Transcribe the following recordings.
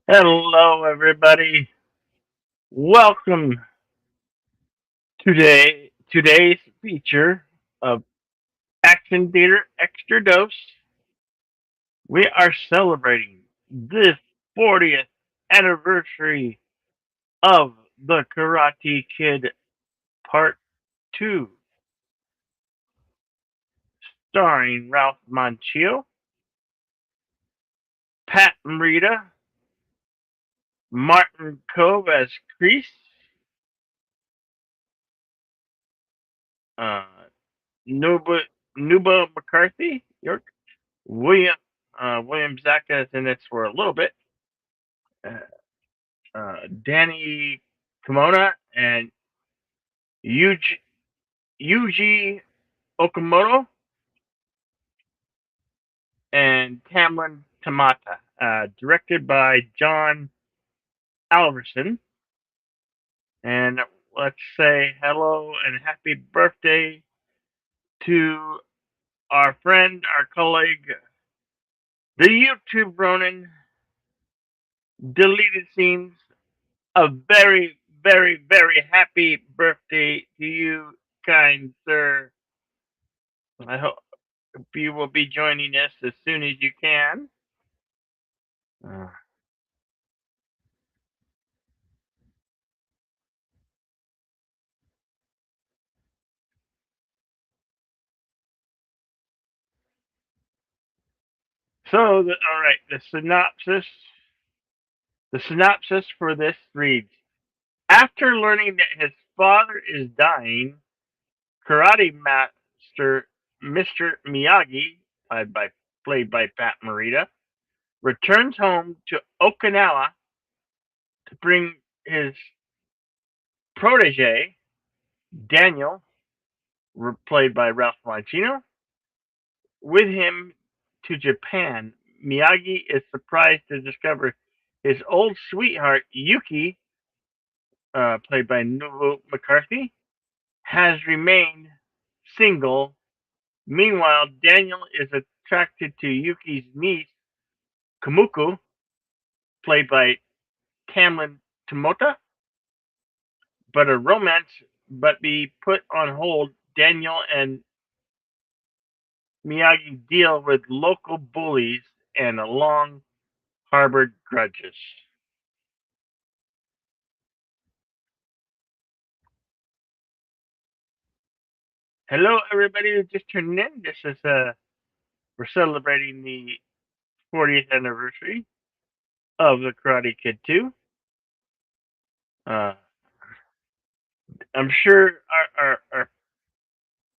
Hello, everybody. Welcome today's feature of Action Theater Extra Dose. We are celebrating the 40th anniversary of the Karate Kid Part 2, starring Ralph Macchio, Pat Morita, Martin Kove as Kreese, uh, Nuba, Nuba McCarthy, York, William William Zaka is in this for a little bit. Uh, Danny Kimona and Yuji Okamoto and Tamlin Tamata. Directed by John Alverson. And let's say hello and happy birthday to our friend, our colleague, the YouTube Ronin, deleted scenes. A very, very, very happy birthday to you, kind sir. I hope you will be joining us as soon as you can. Uh, all right, the synopsis for this reads: After learning that his father is dying, karate master Mr. Miyagi, played by Pat Morita, returns home to Okinawa to bring his protege Daniel, played by Ralph Macchio, with him to Japan. Miyagi is surprised to discover his old sweetheart Yuki, played by Nobu McCarthy, has remained single. Meanwhile, Daniel is attracted to Yuki's niece Kamuko, played by Tamlin Tomota, but a romance but be put on hold. Daniel and Miyagi deal with local bullies and long harbored grudges. Hello, everybody who just tuned in. This is we're celebrating the 40th anniversary of the Karate Kid 2. Uh, I'm sure our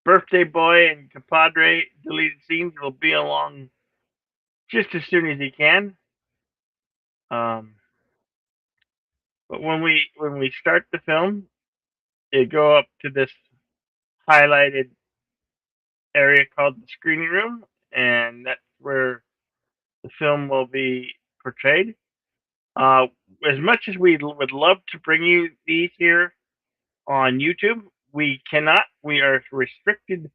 birthday boy and compadre deleted scenes will be along just as soon as he can. Um, but when we start the film, they go up to this highlighted area called the screening room, and that's where the film will be portrayed. Uh, as much as we would love to bring you these here on YouTube, we cannot. We are restricted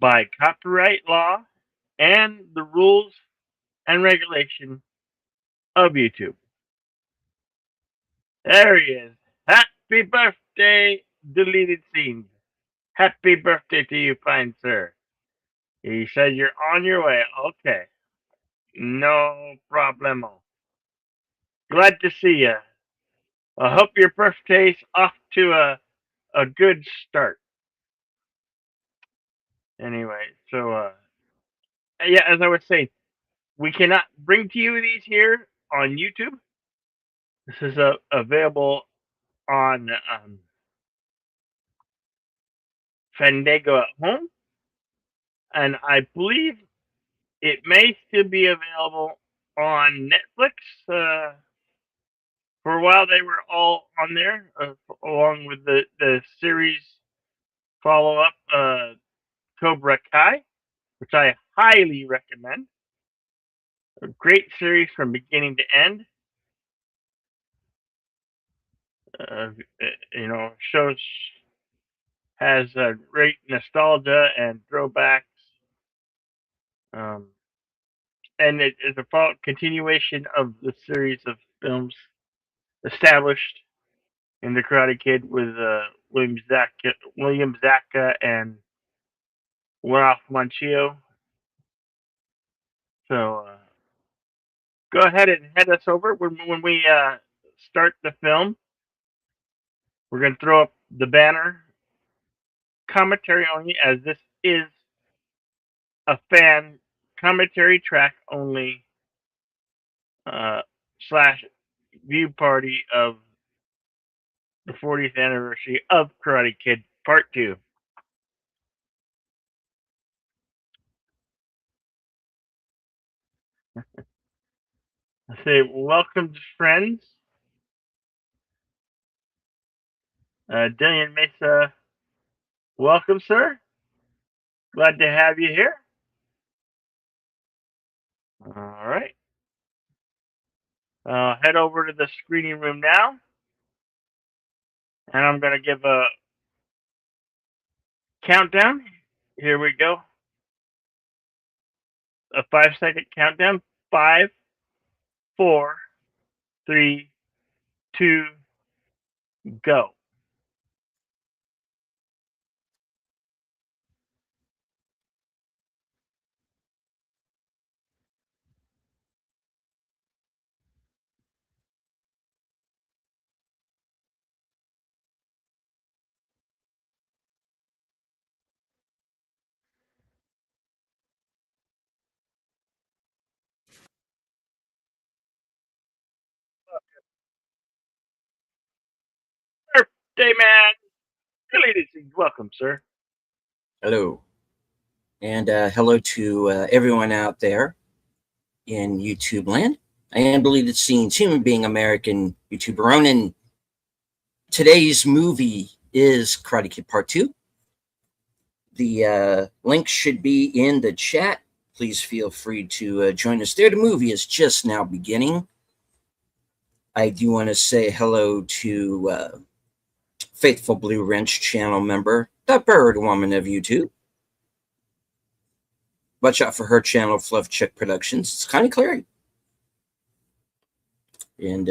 by copyright law and the rules and regulation of YouTube. There he is. Happy birthday, deleted scenes. Happy birthday to you, fine sir. He said you're on your way. Okay. No problemo. Glad to see you. I hope your birthday's off to a good start. Anyway, yeah, as I was saying, we cannot bring to you these here on YouTube. This is available on Fandango at home, and I believe it may still be available on Netflix. For a while, they were all on there, along with the series follow up, Cobra Kai, which I highly recommend. A great series from beginning to end. Uh, shows has great nostalgia and throwbacks, um, and it is a continuation of the series of films established in the Karate Kid with William Zaka and Ralph Macchio. So go ahead and head us over when we start the film. We're going to throw up the banner commentary only, as this is a fan commentary track only uh, slash view party of the 40th anniversary of Karate Kid Part 2. I say, welcome, friends. Dillian Mesa, welcome, sir. Glad to have you here. All right. Head over to the screening room now, and I'm going to give a countdown. Here we go. A 5-second countdown. Five, four, three, two, go. Birthday man, deleted scenes. Welcome, sir. Hello. And hello to everyone out there in YouTube land. I am Deleted Scenes, human being American YouTuber Ronan. Today's movie is Karate Kid Part 2. The link should be in the chat. Please feel free to join us there. The movie is just now beginning. I do want to say hello to Faithful Blue Wrench channel member, the Bird Woman of YouTube. Watch out for her channel, Fluff Chick Productions. It's kind of clearing. And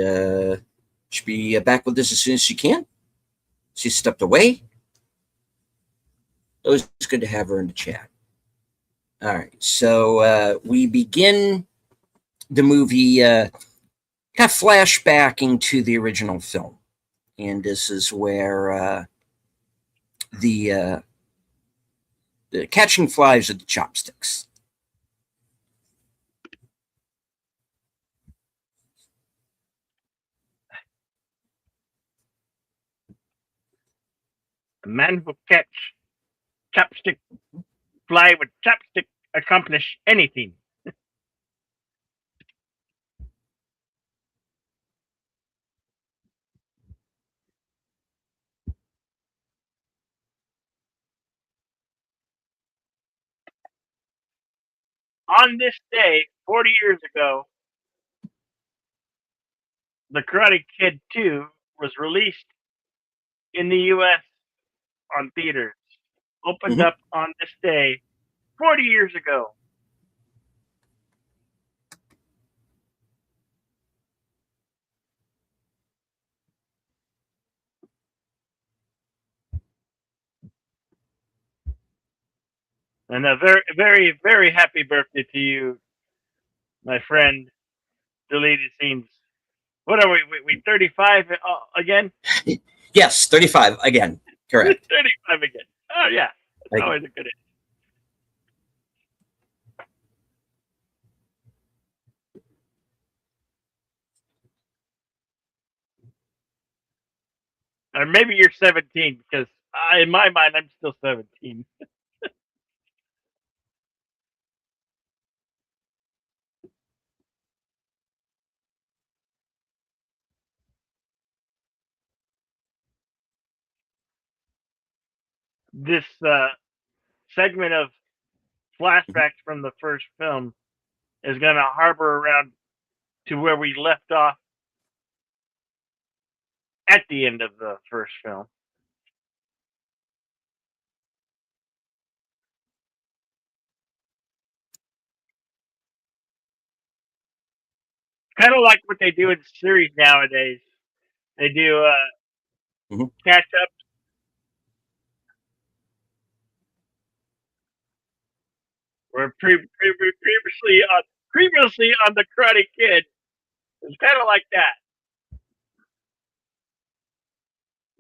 should be back with us as soon as she can. She stepped away. It was good to have her in the chat. All right, so we begin the movie kind of flashbacking to the original film, and this is where the catching flies with the chopsticks. A man who catch chopstick fly with chopstick accomplish anything. On this day, 40 years ago, The Karate Kid 2 was released in the US on theaters. Opened Mm-hmm. up on this day 40 years ago. And a very, very, very happy birthday to you, my friend. Deleted scenes. What are we? We 35 again? Yes, 35 again. Correct. 35 again. Oh, yeah. It's I, always a good age. Or maybe you're 17 because in my mind, I'm still 17. This segment of flashbacks from the first film is going to harbor around to where we left off at the end of the first film. kind of like what they do in series nowadays. They do Mhm. catch up where previously on the Karate Kid. It's kind of like that.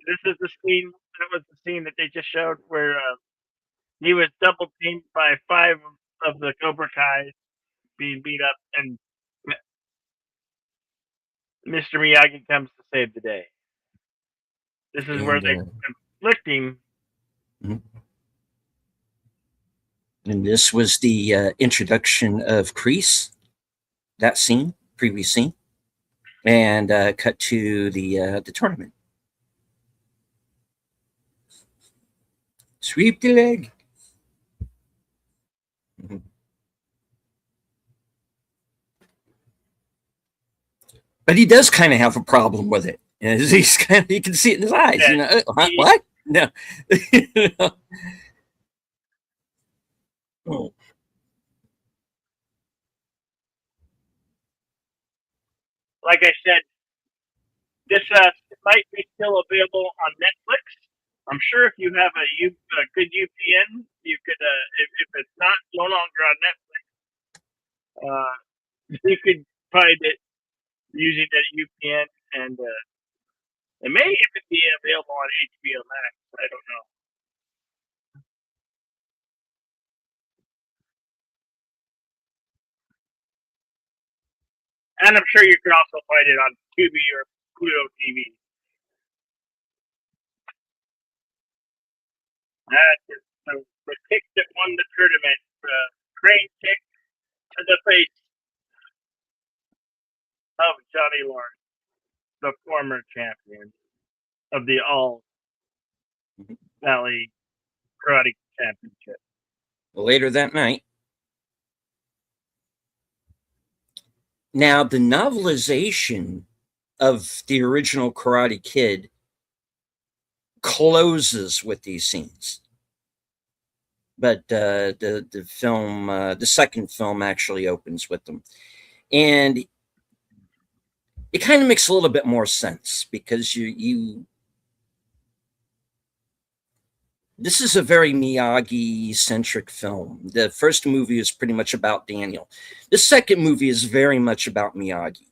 This is the scene. That was the scene that they just showed where he was double teamed by five of the Cobra Kai's being beat up, and Mr. Miyagi comes to save the day. This is where and they're conflicting. mhm. And this was the introduction of Kreese. That scene, previous scene, and cut to the tournament. Sweep the leg. Mhm. But he does kind of have a problem with it. He's kind of, you can see it in his eyes. Yeah, You know, he, what? No. You know? Oh, like I said, this might be still available on Netflix. I'm sure if you have a good UPN, you could. If it's not no longer on Netflix, you could find it using that UPN, and it may even be available on HBO Max. I don't know. And I'm sure you could also find it on Tubi or Pluto TV. That is the kick that won the tournament. Crane kick to the face of Johnny Lawrence, the former champion of the All Valley Karate Championship. later that night. Now, the novelization of the original Karate Kid closes with these scenes, but the film, the second film, actually opens with them, and it kind of makes a little bit more sense because you this is a very Miyagi centric film. The first movie is pretty much about Daniel. The second movie is very much about Miyagi.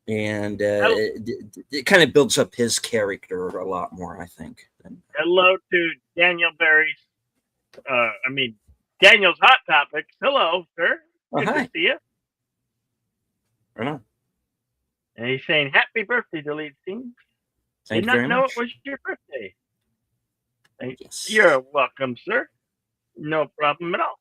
And it kind of builds up his character a lot more, I think. Hello to Daniel Barry's. I mean, Daniel's Hot Topics. Hello, sir. Oh, Good to hi. see you. Right on. And he's saying, "Happy birthday, Delete Scene. Thank Did you not very know it much. was your birthday." Yes. You're welcome, sir. No problem at all.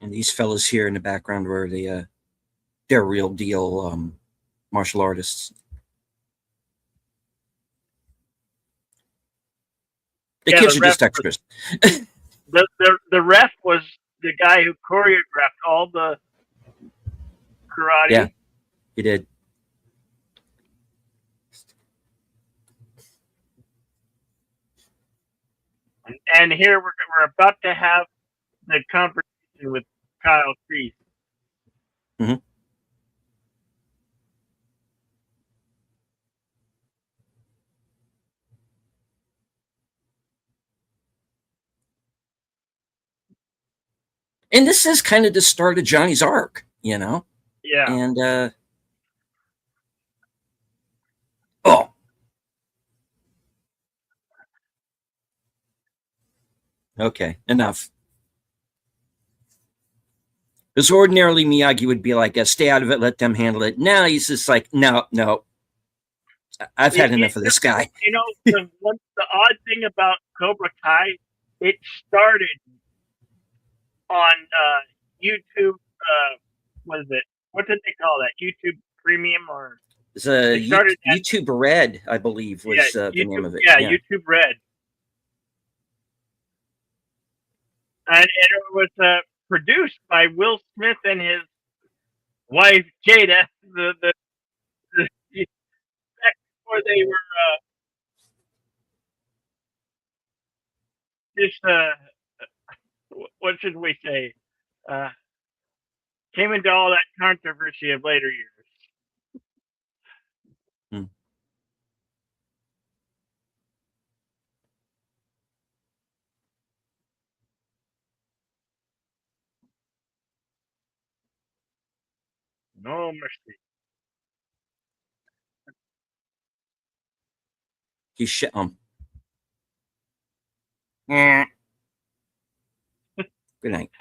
And these fellows here in the background were they're real deal martial artists. The Yeah, kids are just extras. the ref was the guy who choreographed all the Yeah, karate. he did. And here we're about to have the conversation with Kyle Kreese. Hmm. And this is kind of the start of Johnny's arc, you know? Yeah. And oh, okay, enough. Because ordinarily Miyagi would be like, stay out of it, let them handle it. Now he's just like, no, no, I've had enough of this guy. You know, the odd thing about Cobra Kai, it started on YouTube. What is it? What did they call that? YouTube Premium, or It's they started at YouTube Red, I believe, was the name YouTube. of it. Yeah, Yeah. YouTube Red, and it was produced by Will Smith and his wife Jada. The where they were just what should we say? Uh, came into all that controversy of later years. Hmm. No mercy. He's shit. Good night.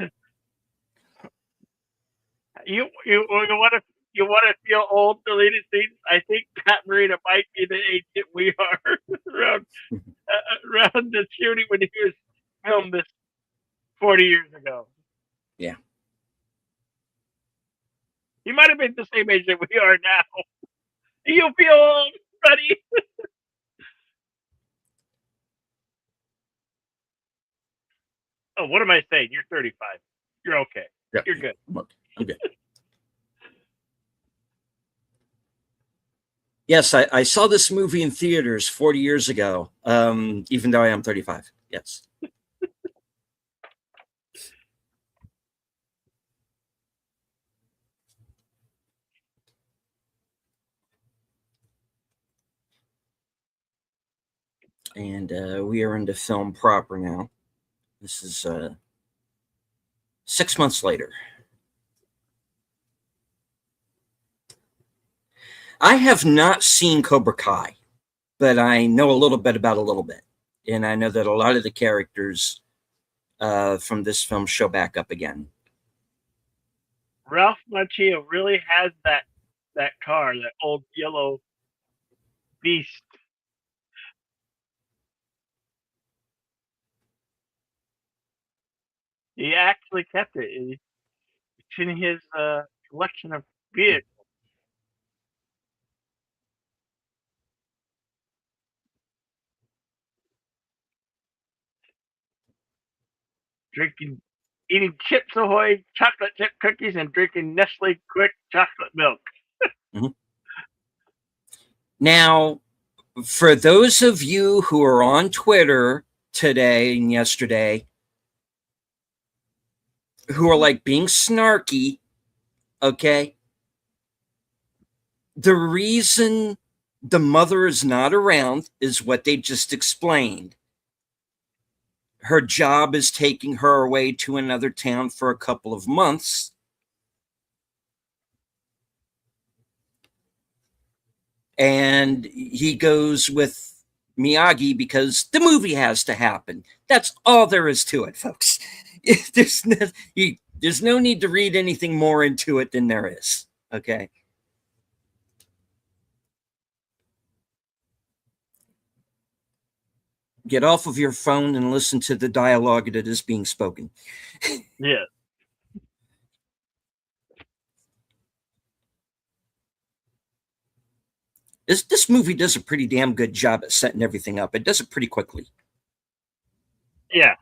You want to feel old deleted scenes? I think Pat Marina might be the age that we are around around the shooting when he was filmed this 40 years ago. Yeah. He might have been the same age that we are now. Do you feel old, buddy? Oh, what am I saying? You're 35. You're okay. Yeah. You're good. I'm good. Yes, I saw this movie in theaters 40 years ago, even though I am 35. Yes. And we are into film proper now. This is 6 months later. I have not seen Cobra Kai, but I know a little bit about a little bit. And I know that a lot of the characters from this film show back up again. Ralph Macchio really has that car, that old yellow beast. He actually kept it. It's in his collection of vehicles. Eating Chips Ahoy chocolate chip cookies and drinking Nestle Quick chocolate milk. Mm-hmm. Now, for those of you who are on Twitter today and yesterday, who are like being snarky, okay, the reason the mother is not around is what they just explained. Her job is taking her away to another town for a couple of months. And he goes with Miyagi because the movie has to happen. That's all there is to it, folks. There's no need to read anything more into it than there is. Okay. Get off of your phone and listen to the dialogue that is being spoken. Yeah. This movie does a pretty damn good job at setting everything up. It does it pretty quickly. Yeah.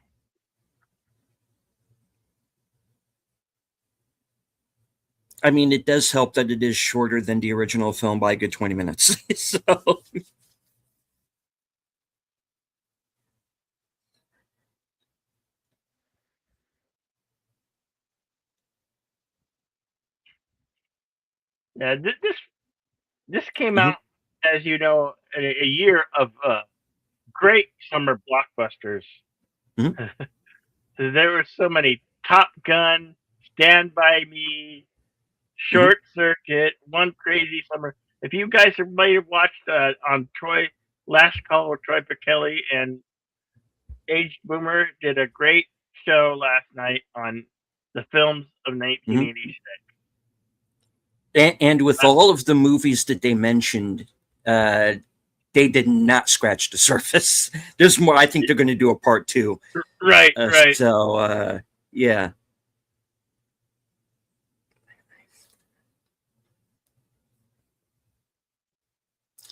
I mean, it does help that it is shorter than the original film by a good 20 minutes. So Yeah. This came mm-hmm. out, as you know, a year of great summer blockbusters. Mm-hmm. There were so many: Top Gun, Stand by Me, Mm-hmm. Short Circuit, One Crazy Summer. If you guys might have watched on Troy Last Call with Troy Pichelli and Aged Boomer did a great show last night on the films of Mm-hmm. 1986. And with all of the movies that they mentioned, they did not scratch the surface. There's more. I think they're going to do a part 2. Right. So, yeah.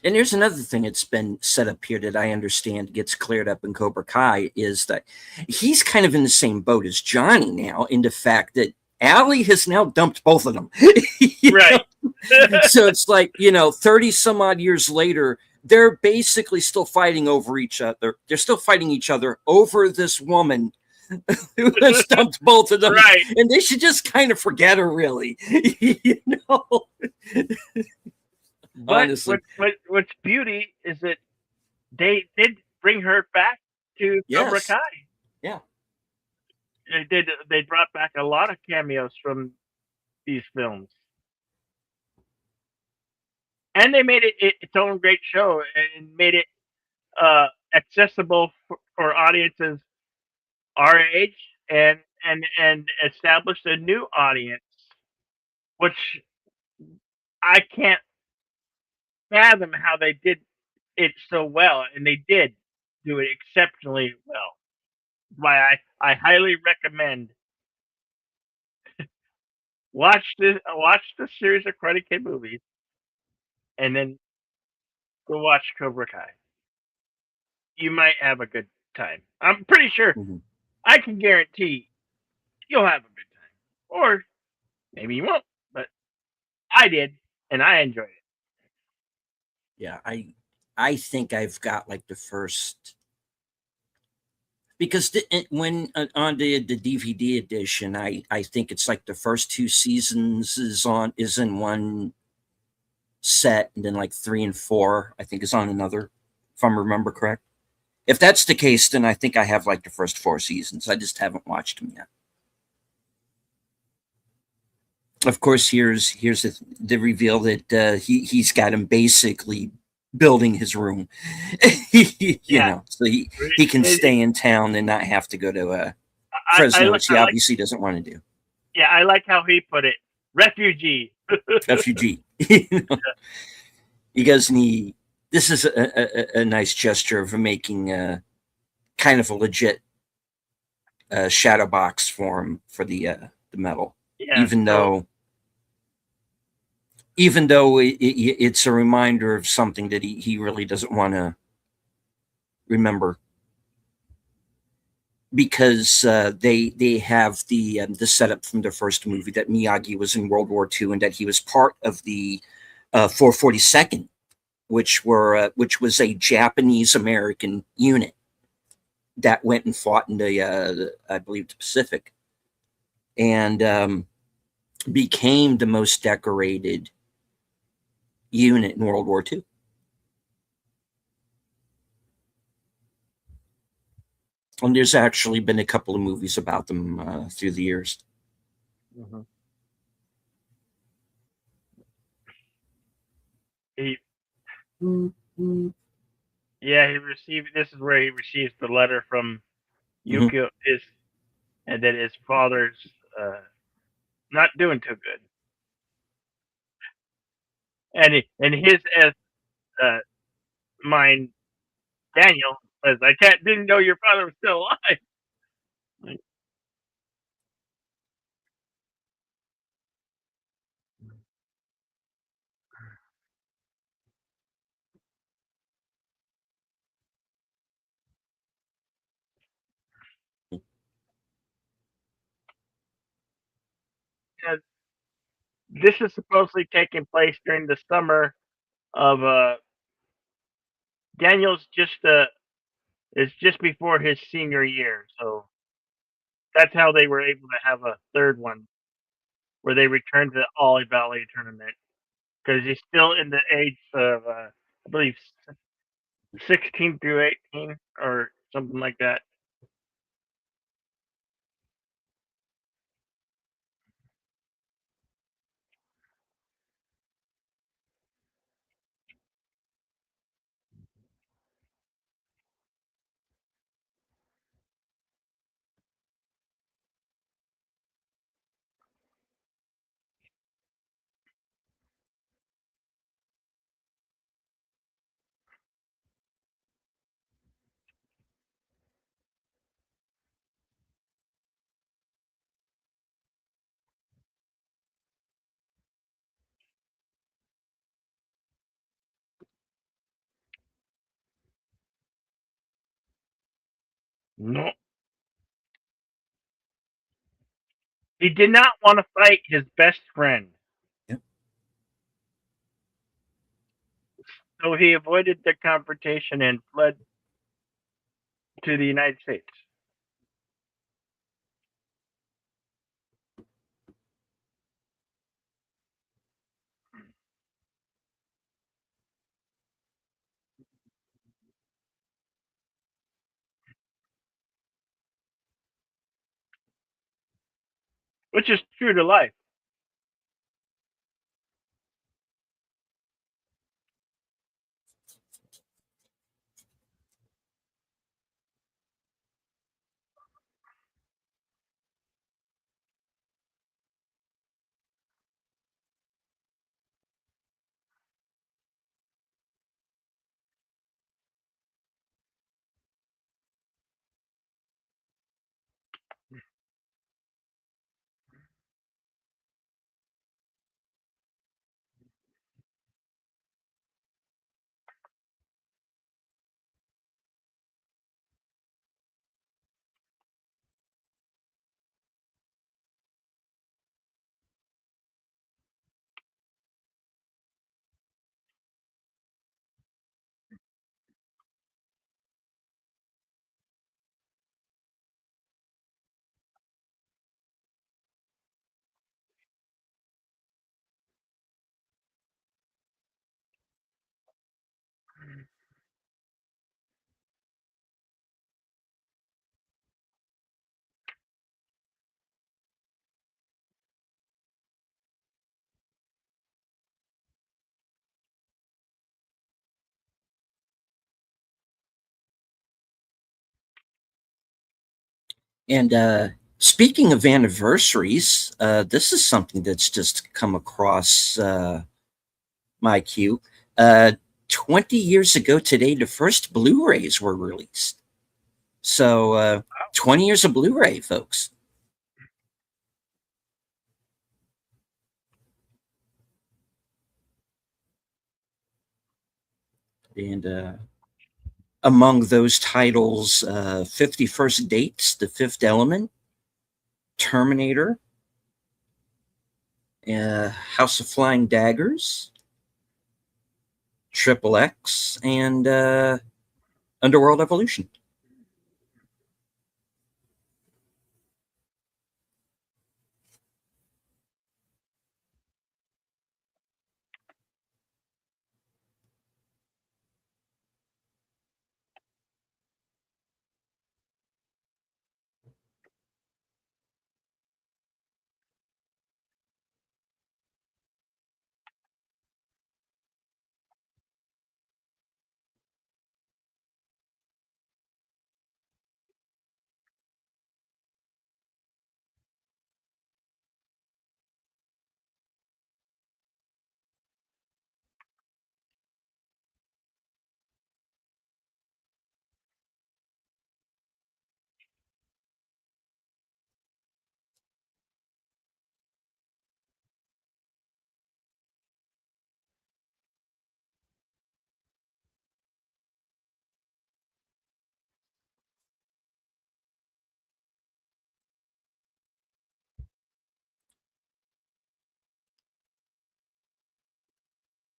And there's another thing that's been set up here that I understand gets cleared up in Cobra Kai is that he's kind of in the same boat as Johnny now, in the fact that Allie has now dumped both of them. Right. So it's like, 30 some odd years later, they're basically still fighting over each other. They're still fighting each other over this woman who has dumped both of them, Right. and they should just kind of forget her, really. You know, But honestly. what's beauty is that they did bring her back to Cobra Yes. Kai. Yeah. They did. They brought back a lot of cameos from these films, and they made it its own great show and made it accessible for audiences our age and established a new audience, which I can't fathom how they did it so well, and they did do it exceptionally well. Why I highly recommend watch the series of Karate Kid movies, and then go watch Cobra Kai. You might have a good time. I'm pretty sure. Mm-hmm. I can guarantee you'll have a good time, or maybe you won't. But I did, and I enjoyed it. Yeah, I think I've got like the first, because when on the DVD edition, I think it's like the first two seasons is in one set, and then like 3 and 4 I think is on another, if I remember correct. If that's the case, then I think I have like the first 4 seasons. I just haven't watched them yet. Of course, here's the reveal that he's got him basically building his room, Yeah, so he can stay in town and not have to go to Fresno, which he I like. obviously doesn't want to do. Yeah, I like how he put it. Refugee. Refugee. He does need. This is a nice gesture of making kind of a legit shadow box for him for the metal, Yeah. even So though it's a reminder of something that he really doesn't want to remember, because they have the setup from the first movie that Miyagi was in World War II and that he was part of the 442nd, which was a Japanese American unit that went and fought in the I believe the Pacific, and became the most decorated unit in World War II. And there's actually been a couple of movies about them through the years. hmm he, yeah, he received. This is where he receives the letter from Mm-hmm. Yukio, his, and that his father's uh, not doing too good, and his as uh, mind Daniel says, "I can't didn't know your father was still alive." Like, yeah, this is supposedly taking place during the summer of Daniel's just is just before his senior year, so that's how they were able to have a third one where they returned to the Ollie Valley tournament because he's still in the age of I believe 16 through 18 or something like that. No, he did not want to fight his best friend. Yep. So he avoided the confrontation and fled to the United States, which is true to life. And speaking of anniversaries, this is something that's just come across my queue. Uh, 20 years ago today, the first Blu rays were released. So, 20 years of Blu ray, folks. And among those titles, 51st Dates, The Fifth Element, Terminator, House of Flying Daggers, Triple X, and Underworld Evolution.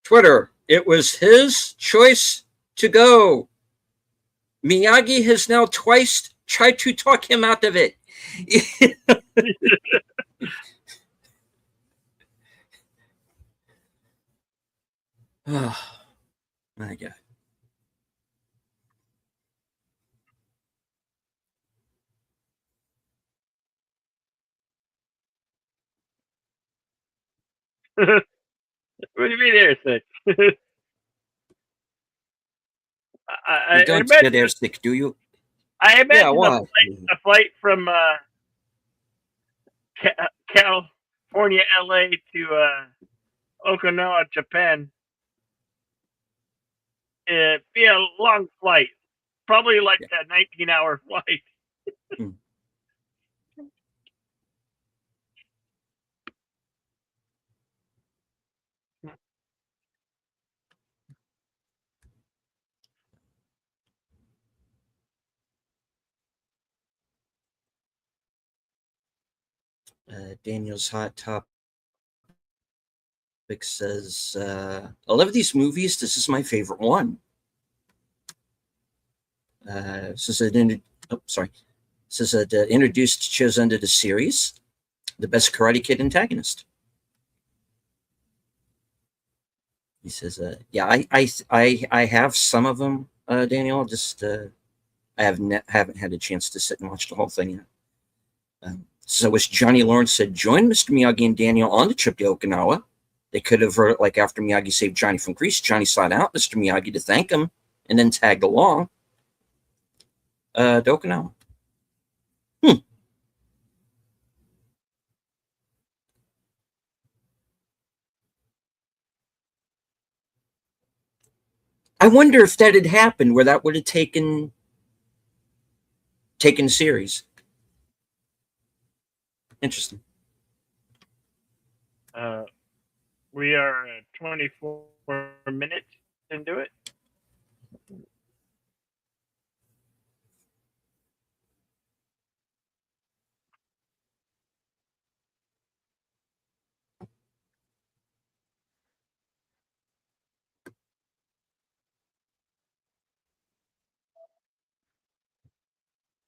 Twitter, it was his choice to go. Miyagi has now twice tried to talk him out of it. Oh, my God. What do you mean airsick? You I don't get imagine airsick, do you? I Yeah, imagine why? a flight from California, LA to Okinawa, Japan. It'd be a long flight, probably like Yeah. a 19-hour flight. Hmm. Daniel's hot top Vic says, I love these movies. This is my favorite one. Says it, oh, sorry. Says it introduced Chozen to the series, the best Karate Kid antagonist. He says, yeah, I have some of them, Daniel. Just haven't had a chance to sit and watch the whole thing yet. So as Johnny Lawrence said, join Mr. Miyagi and Daniel on the trip to Okinawa. They could have, like after Miyagi saved Johnny from Greece, Johnny sought out Mr. Miyagi to thank him and then tagged along to Okinawa. Hmm. I wonder if that had happened, where that would have taken series. Interesting. We are 24 minutes into it.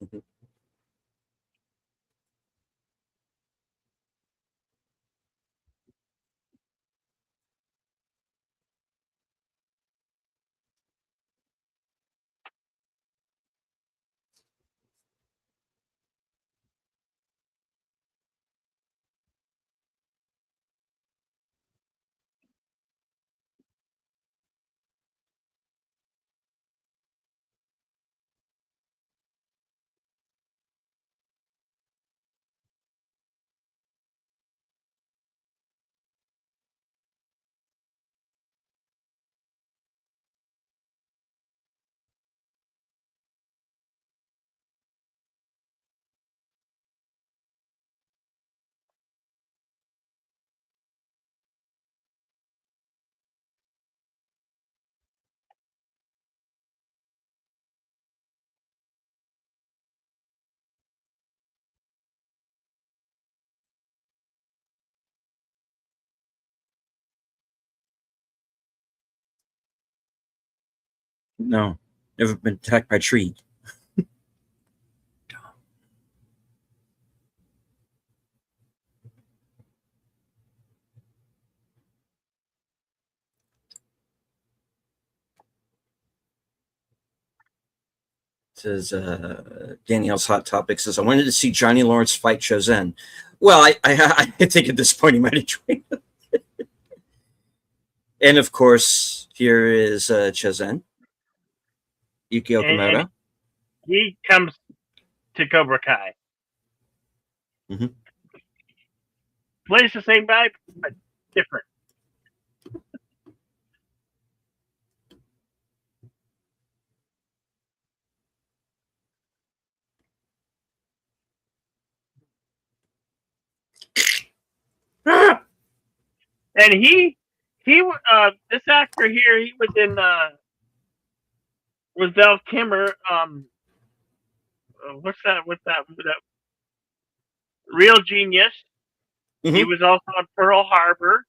Mhm. No, never been attacked by a tree. Says Danielle's Hot Topic says, I wanted to see Johnny Lawrence fight Chozen. Well, I think at this point he might have joined. And of course, here is Chozen, Yuki And Okamoto. he comes to Cobra Kai. Mm-hmm. Plays the same guy, but different. And this actor here, he was in with Val Kimmer. What's that? That Real Genius. He Mm-hmm. was also on Pearl Harbor,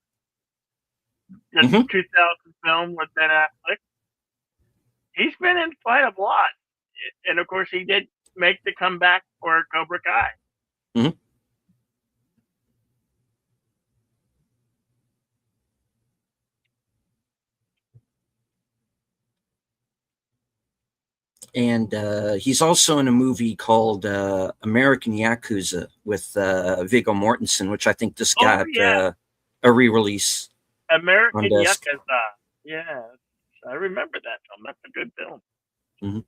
the Mm-hmm. 2000 film with Ben Affleck. He's been in quite a lot, and of course, he did make the comeback for Cobra Kai. Mm-hmm. And he's also in a movie called American Yakuza with Viggo Mortensen, which I think just Oh got yeah, a re-release on American disc. Yakuza. Yeah, I remember that film. That's a good film. Mm-hmm.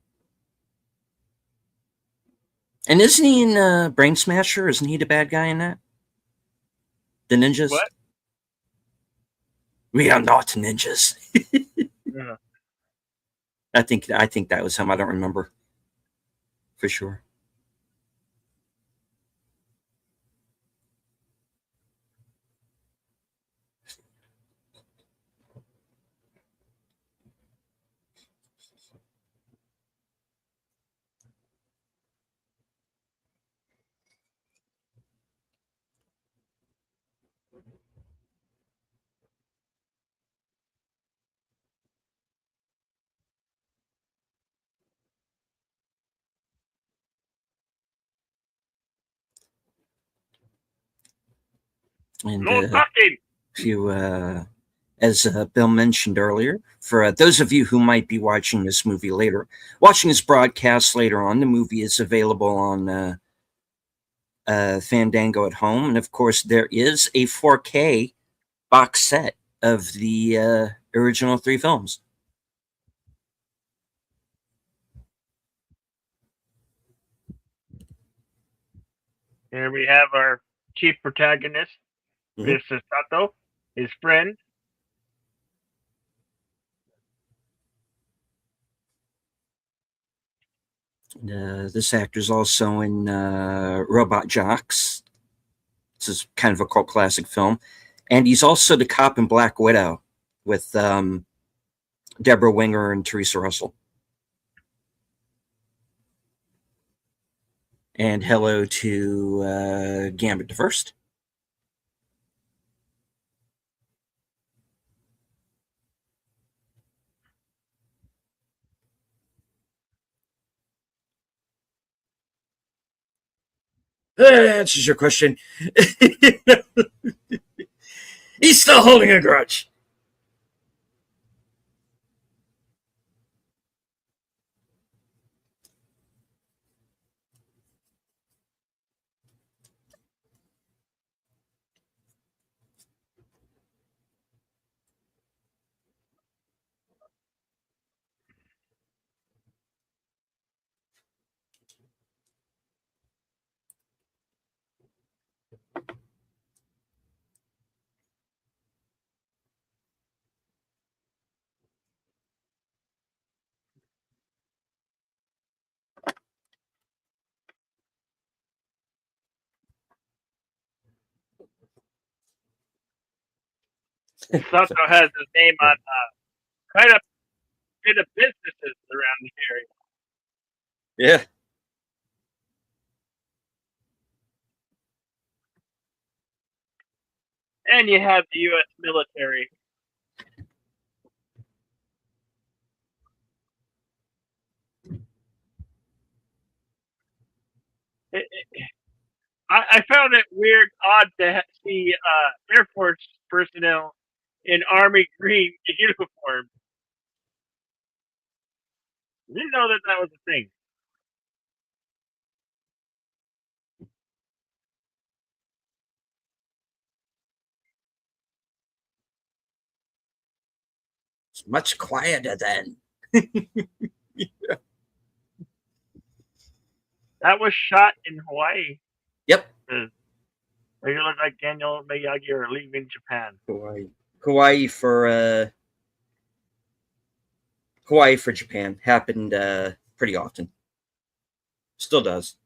And isn't he in Brain Smasher? Isn't he the bad guy in that? The ninjas? What? We are not ninjas. Yeah. I think that was him. I don't remember for sure. And No talking. if you, as Bill mentioned earlier, for those of you who might be watching this movie later, watching this broadcast later on, the movie is available on Fandango at home. And of course, there is a 4K box set of the original three films. Here we have our chief protagonist, Mhm. Mr. Sato, his friend. This actor's also in Robot Jocks. This is kind of a cult classic film. And he's also the cop in Black Widow with Deborah Winger and Teresa Russell. And hello to Gambit the First. That answers your question. He's still holding a grudge. Sato has his name on quite a bit of businesses around the area. Yeah. And you have the U.S. military. I found it weird, odd to see Air Force personnel in Army green uniform. Didn't know that that was a thing. It's much quieter then. That was shot in Hawaii. Yep. You look like Daniel Miyagi are leaving Japan. Hawaii. Hawaii for Japan happened pretty often. Still does.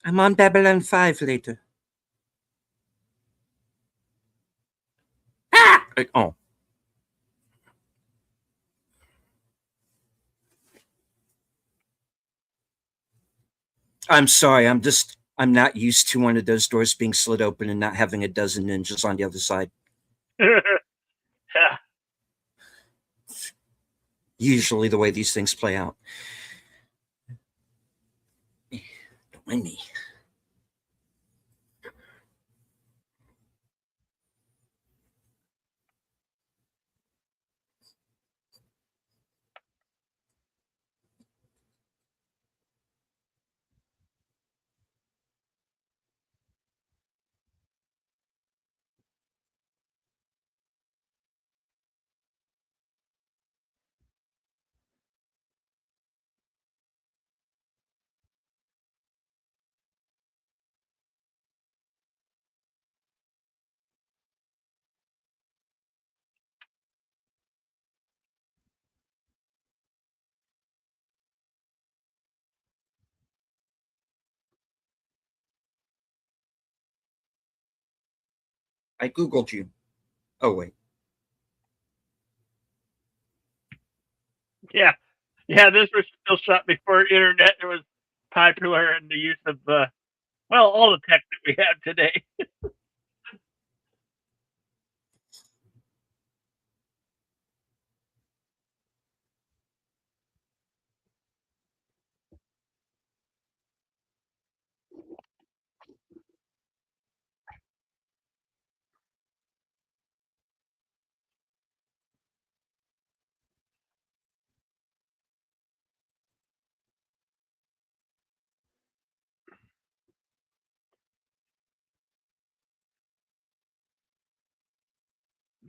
I'm on Babylon 5 later. Ah! Oh. I'm sorry. I'm not used to one of those doors being slid open and not having a dozen ninjas on the other side. Yeah. Usually the way these things play out. Don't mind me. I googled you. Oh wait, Yeah, yeah. This was still shot before internet. It was popular in the use of well, all the tech that we have today.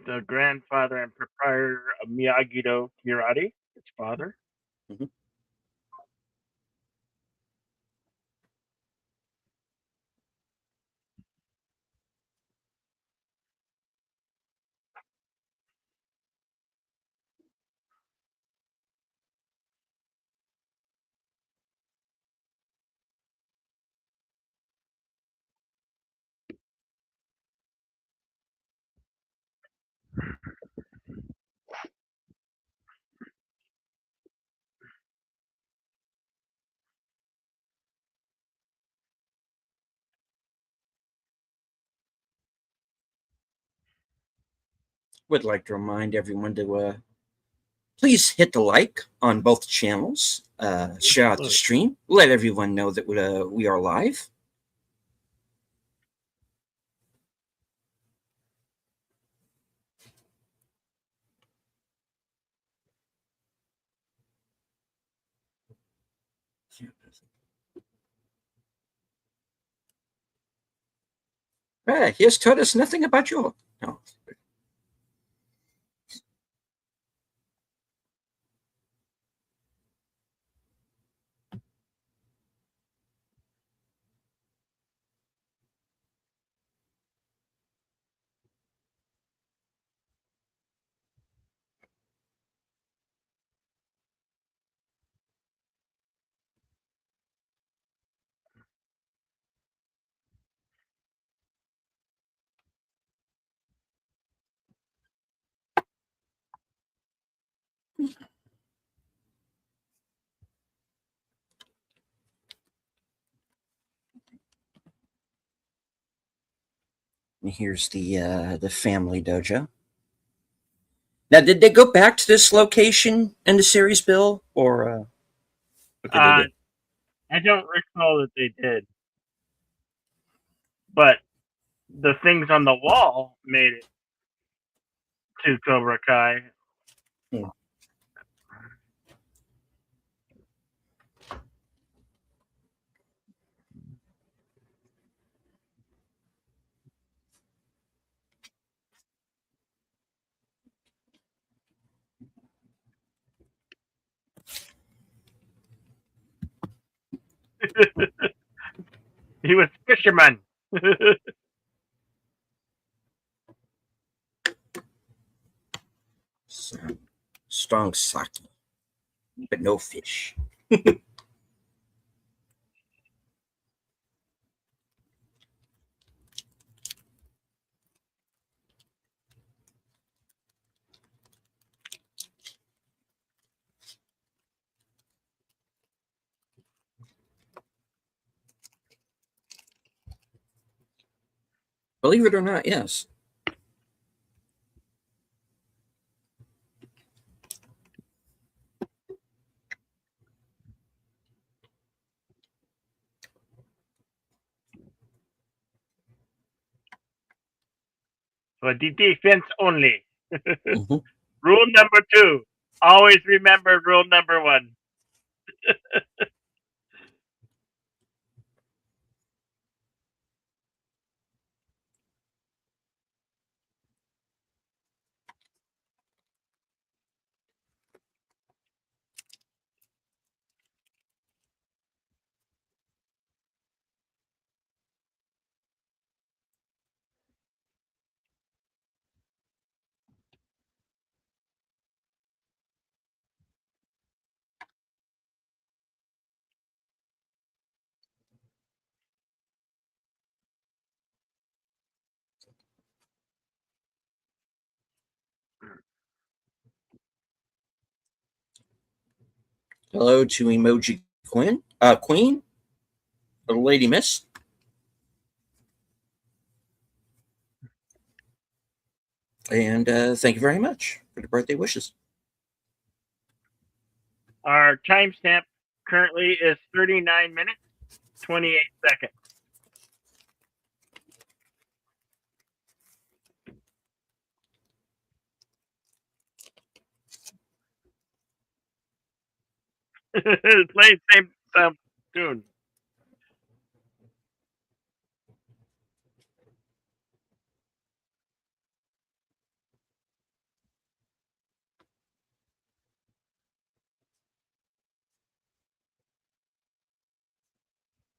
The grandfather and proprietor of Miyagi-Do Karate, his father. mm-hmm. Would like to remind everyone to please hit the like on both channels. Share out the Look, stream. Let everyone know that we are live. He has told us nothing about you. No. And here's the family dojo. Now, did they go back to this location in the series, Bill, or okay, they uh, did. I don't recall that they did, but the things on the wall made it to Cobra Kai. Hmm. He was fisherman. So, strong sake, but no fish. Believe it or not, yes. For the defense only. Mm-hmm. Rule number 2. Always remember rule number 1. Hello to Emoji Queen, Little Lady Miss. And thank you very much for the birthday wishes. Our timestamp currently is 39 minutes, 28 seconds. Play the same tune.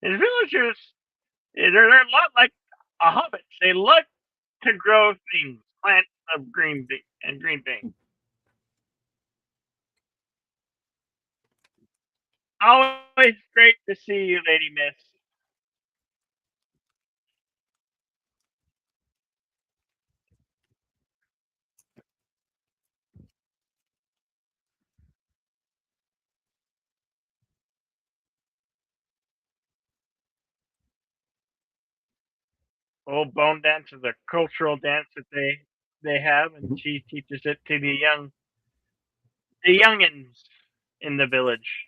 And villagers, they're a lot like hobbits. They like to grow things, plants of green and green things. Always great to see you, Lady Miss. Old Bone Dance is a cultural dance that they have, and Mhm. she teaches it to the youngins in the village,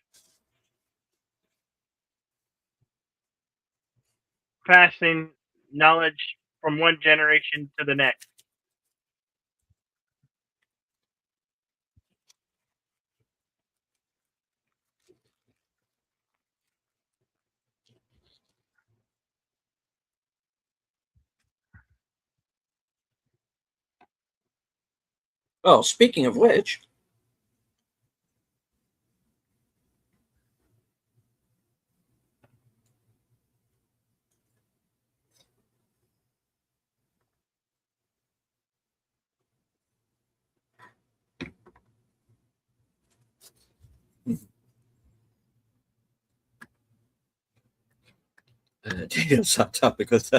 passing knowledge from one generation to the next. Oh, speaking of which, Daniel's hot topic with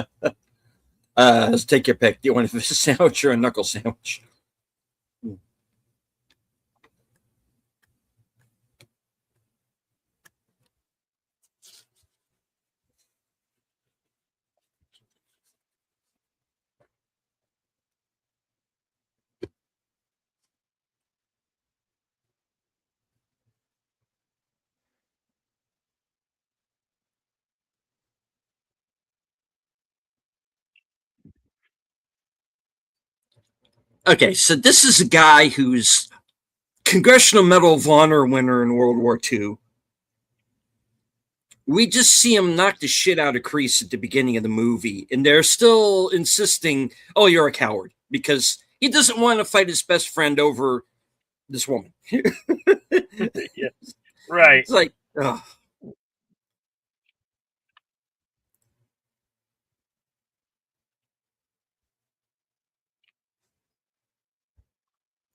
let's take your pick. Do you want a fish sandwich or a knuckle sandwich? Okay, so this is a guy who's Congressional Medal of Honor winner in World War II. We just see him knock the shit out of Kreese at the beginning of the movie, and they're still insisting, "Oh, you're a coward," because he doesn't want to fight his best friend over this woman. Yeah, right. It's like, oh.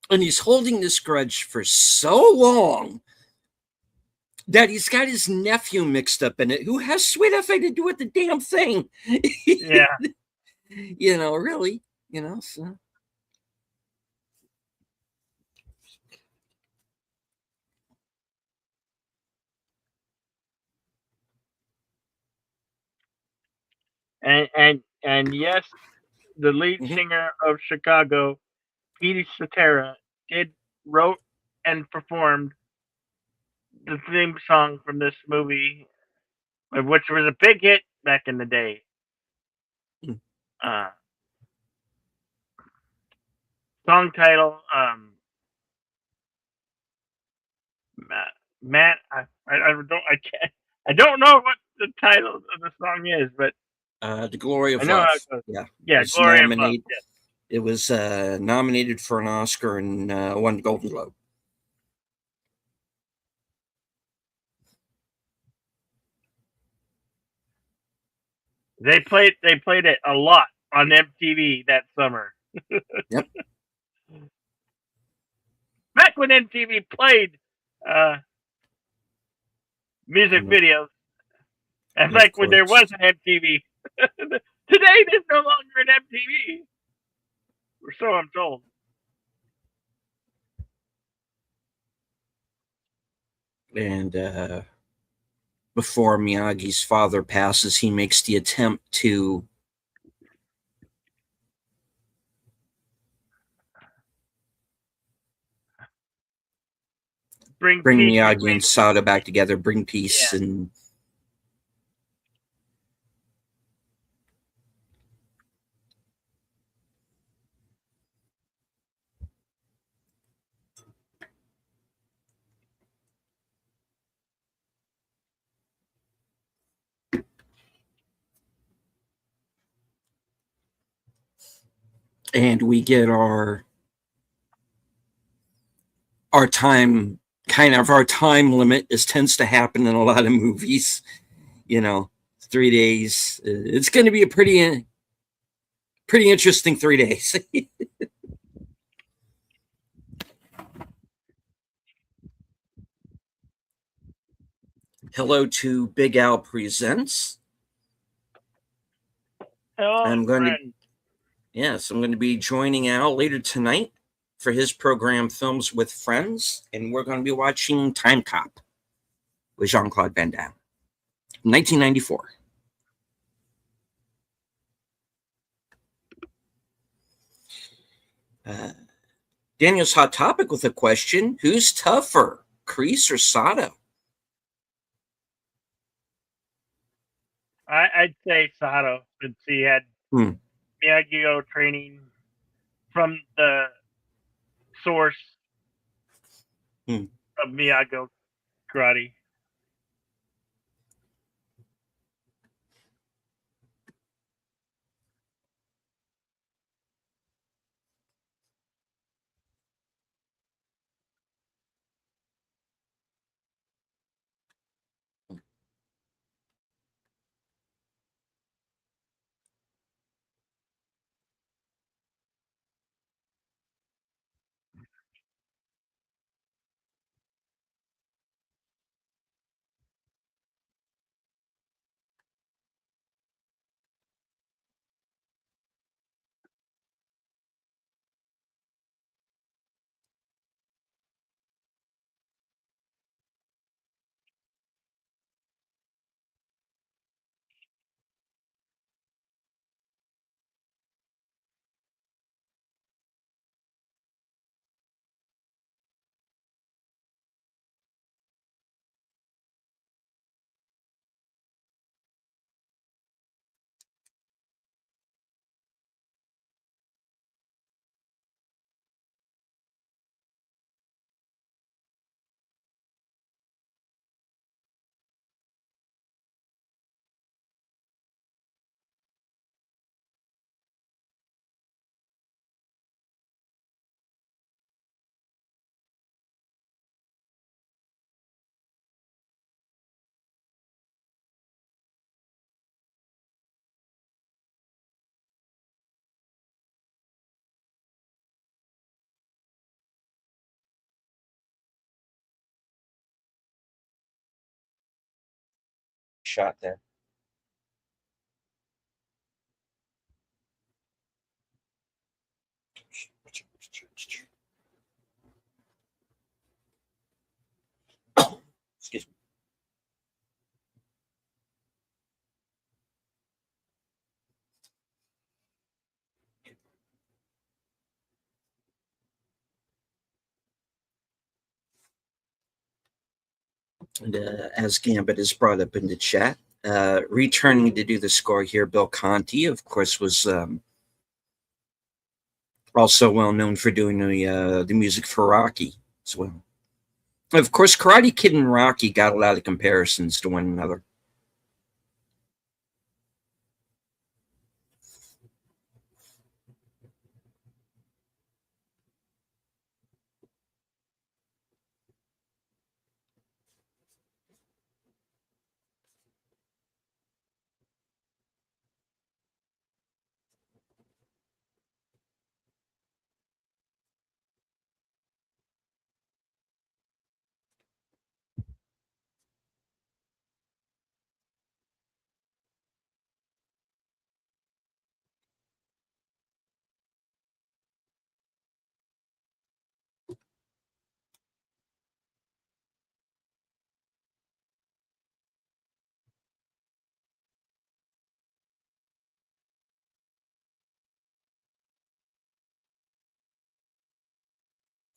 And he's holding this grudge for so long that he's got his nephew mixed up in it, who has sweet nothing to do with the damn thing. Yeah, Really, so. and yes, the lead Mhm. singer of Chicago, Petey Cetera, did wrote and performed the theme song from this movie, which was a big hit back in the day. Uh, Song title, Matt. I don't know what the title of the song is, but The Glory I of know how it Love. goes. Yeah, Yeah, it's Glory of Love. nominated. Yes. It was nominated for an Oscar and won Golden Globe. They played it a lot on MTV that summer. Yep. Back when MTV played uh, music And videos, and of like when there course, was an MTV. Today there's no longer an MTV. Or so I'm told. And before Miyagi's father passes, he makes the attempt to Bring bring peace and Miyagi and make Sada back together, bring peace, yeah. and we get our time kind of our time limit, as tends to happen in a lot of movies. You know, 3 days. It's going to be a pretty interesting 3 days. Hello to Big Al Presents. Hello, I'm going to friend. Yes, I'm going to be joining Al later tonight for his program Films with Friends, and we're going to be watching Time Cop with Jean Claude Van Damme, 1994. Uh, Daniel's Hot Topic with a question: who's tougher, Kreese or Sato? I'd say Sato, since he had Hmm. Miyagi training from the source Hmm. of Miyagi karate. Shot there. Excuse me. And as Gambit is brought up in the chat, returning to do the score here, Bill Conti, of course, was also well known for doing the music for Rocky as well. Of course, Karate Kid and Rocky got a lot of comparisons to one another.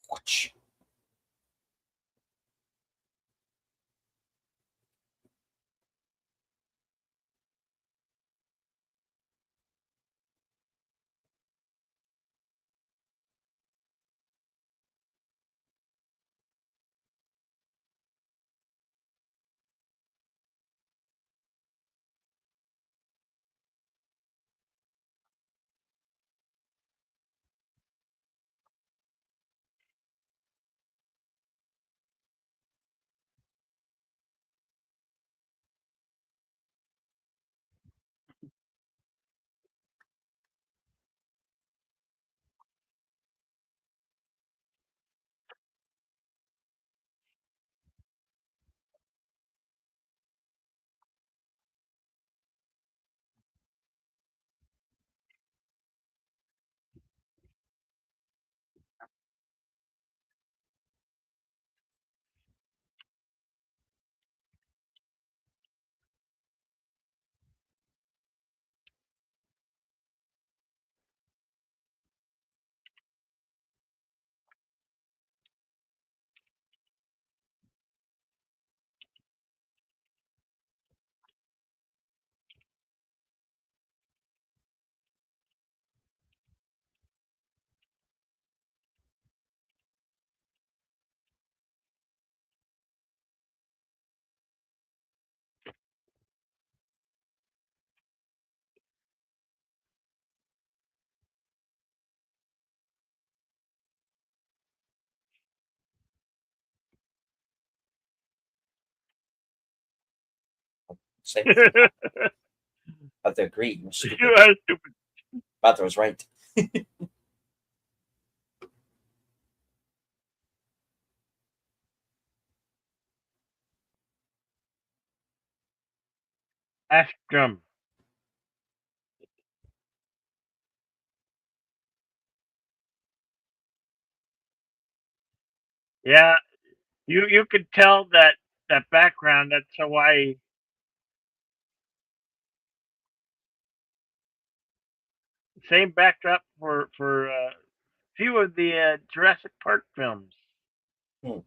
Watch. Same thing. But they agreed. You're You stupid. are stupid. Father was right. Astrum. Yeah, you could tell that background. That's Hawaii. Same backdrop for few of the Jurassic Park films. Hmm.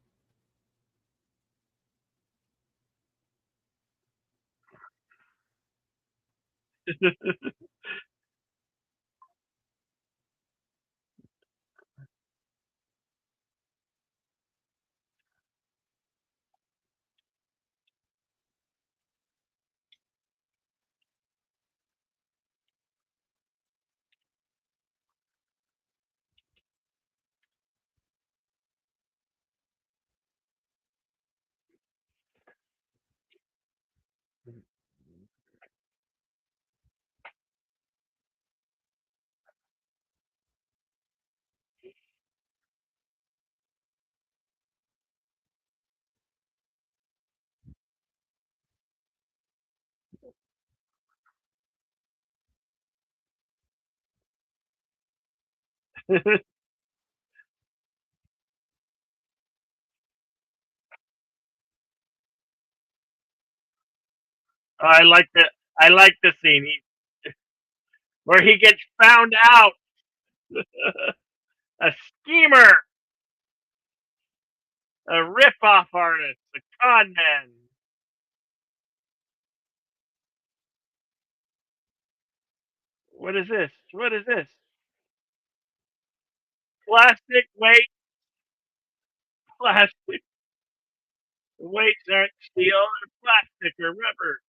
I like the I like the scene where he gets found out. A schemer, a rip-off artist, a con man. What is this? What is this? Plastic weight, plastic weights aren't steel or plastic or rubber.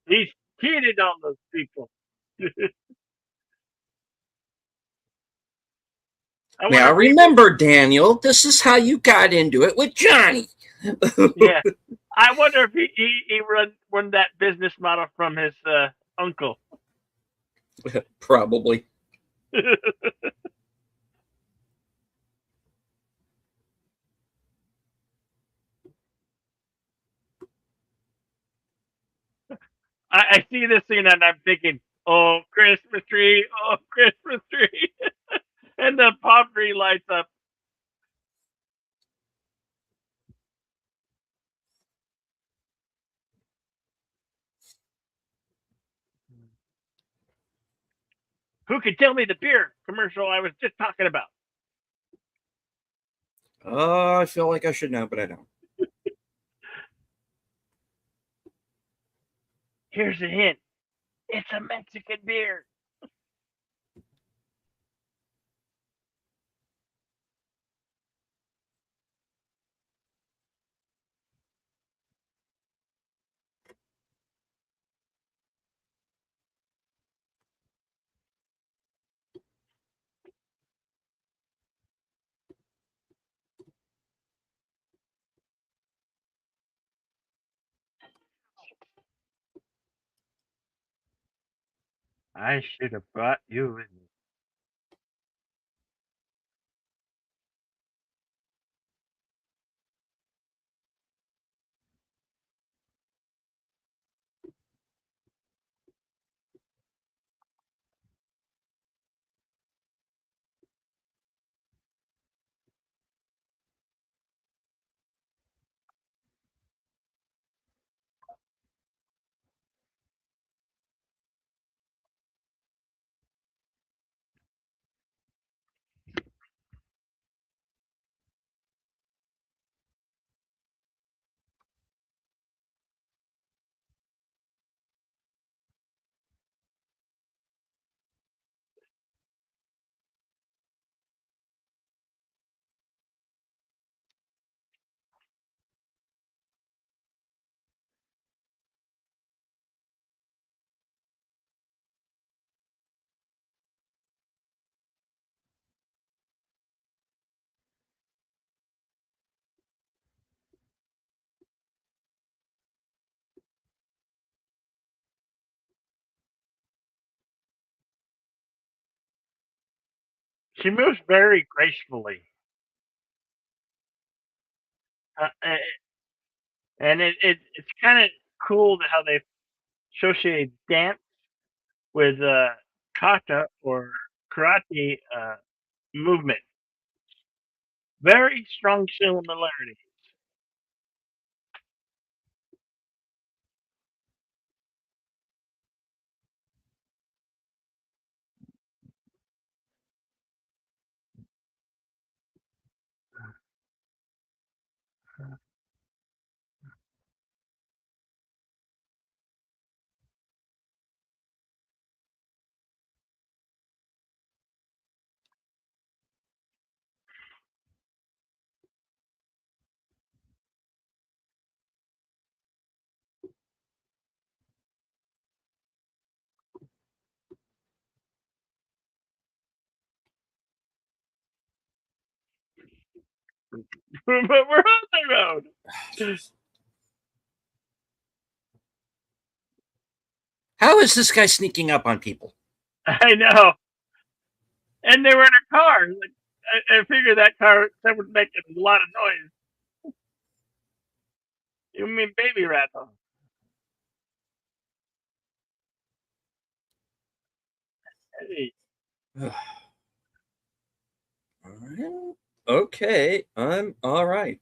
He's cheated on those people. I wonder Now if he would. remember, Daniel, this is how you got into it with Johnny. Yeah, I wonder if he run that business model from his uncle. Probably. I see this scene and I'm thinking, oh Christmas tree, and the palm tree lights up. Who could tell me the beer commercial I was just talking about? Oh, I feel like I should know, but I don't. Here's a hint. It's a Mexican beer. I should have brought you with me. She moves very gracefully. Uh, and it's kind of cool how they associate dance with kata or karate movement. Very strong similarity. But we're on the road. How is this guy sneaking up on people? I know. And they were in a car. Like, I figured that would make a lot of noise. You mean baby rats? Hey, All right. Okay, I'm all right.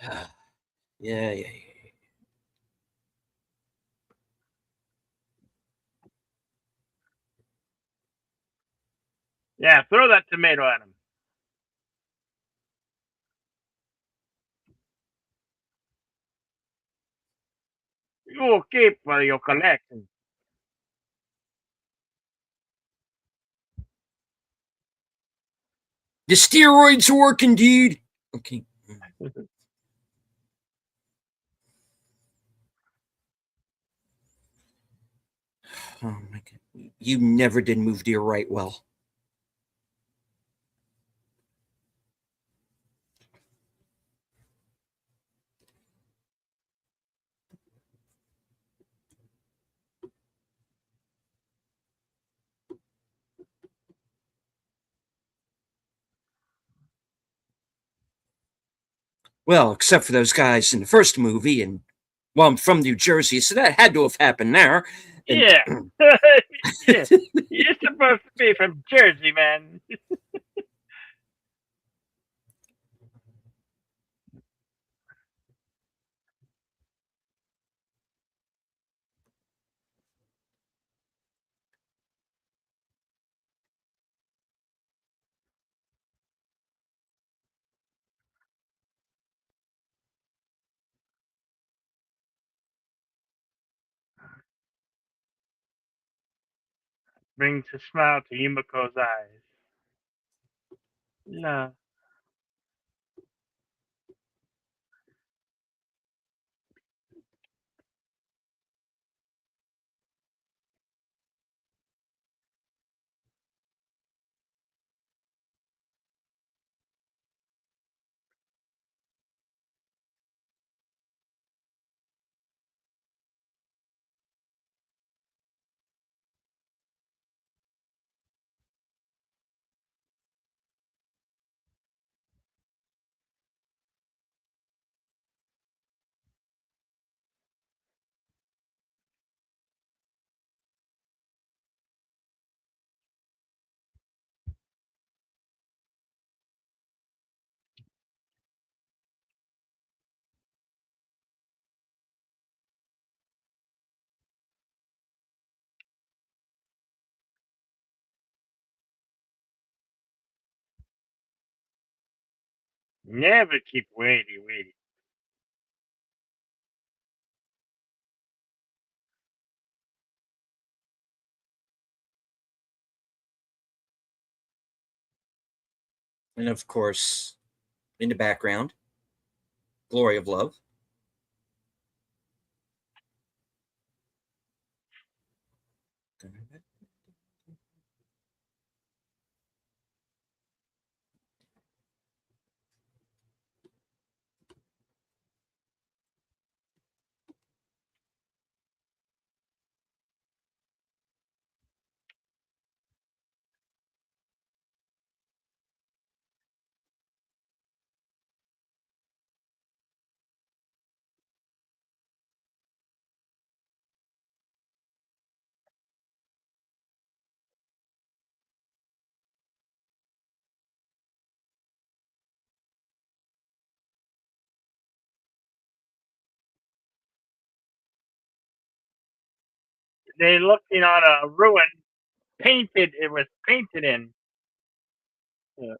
Yeah, yeah, yeah. yeah, throw that tomato at him. You will keep for your collection. The steroids are working, dude. Okay. Oh my god. You never did move to your right well. Well, except for those guys in the first movie, and well, I'm from New Jersey, so that had to have happened there. And Yeah. Yeah. You're supposed to be from Jersey, man. brings a smile to Yumiko's eyes. Love. Never keep waiting. And of course, in the background, Glory of Love. They looking on a ruin painted. It was painted in. Uh,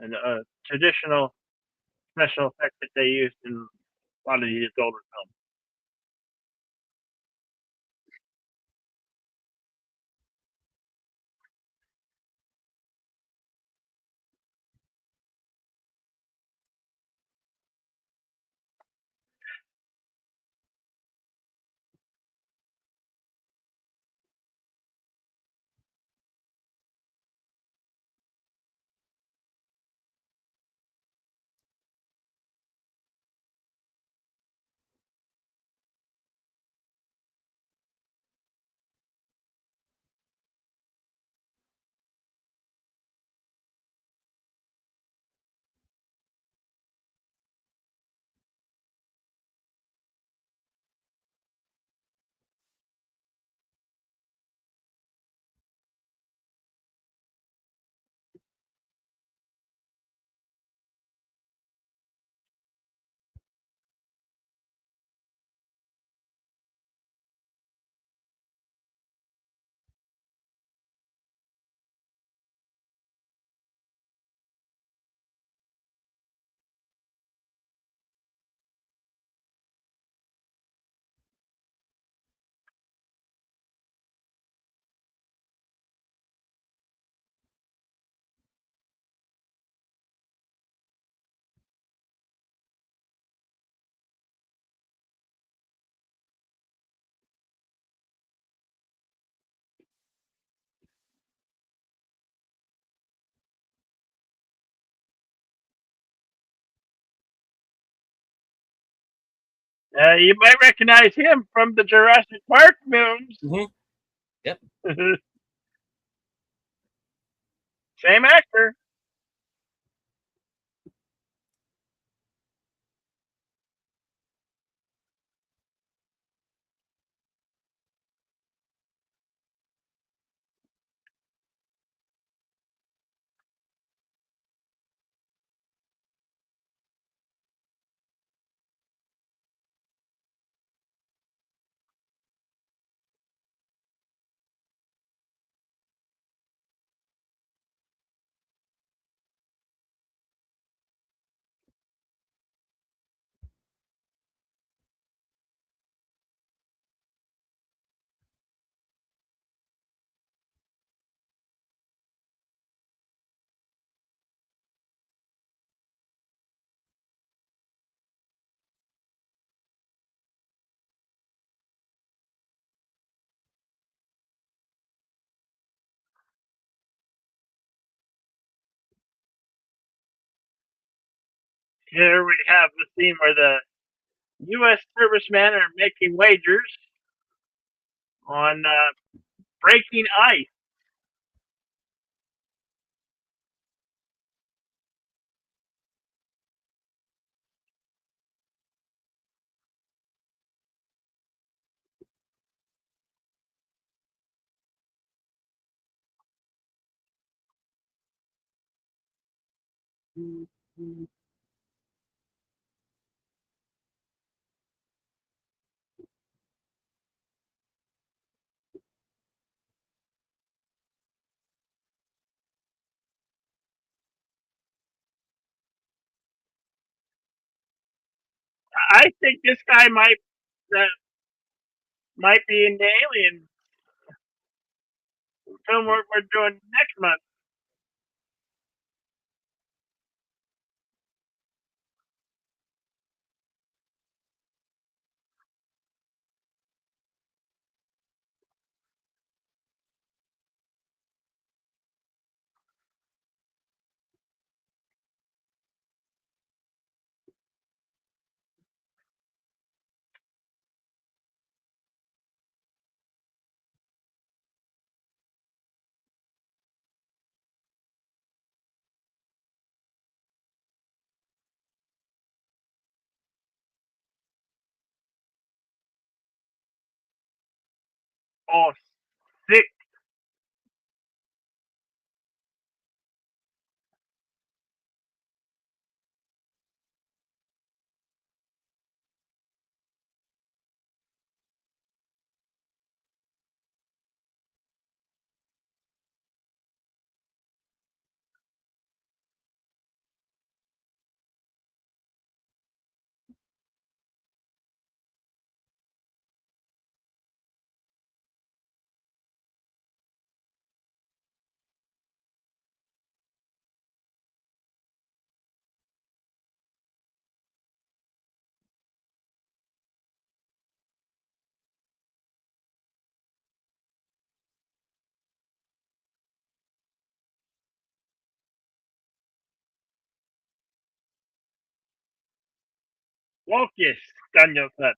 a traditional special effect that they used in a lot of these older films. You might recognize him from the Jurassic Park films. Mm-hmm. Yep. Same actor. Here we have the scene where the U.S. servicemen are making wagers on breaking ice. I think this guy uh, might be in the Alien film we're doing next month. Oh, sick. Focus, Daniel-san.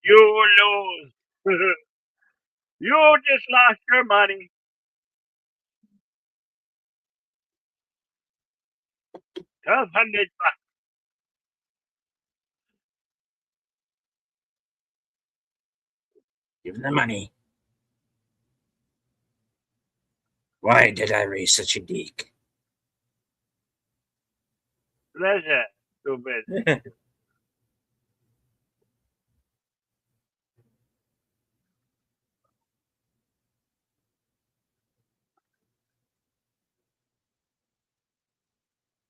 You lose. You just lost your money. 1,200 bucks. Give the money. Why did I raise such a geek? Pleasure. Stupid.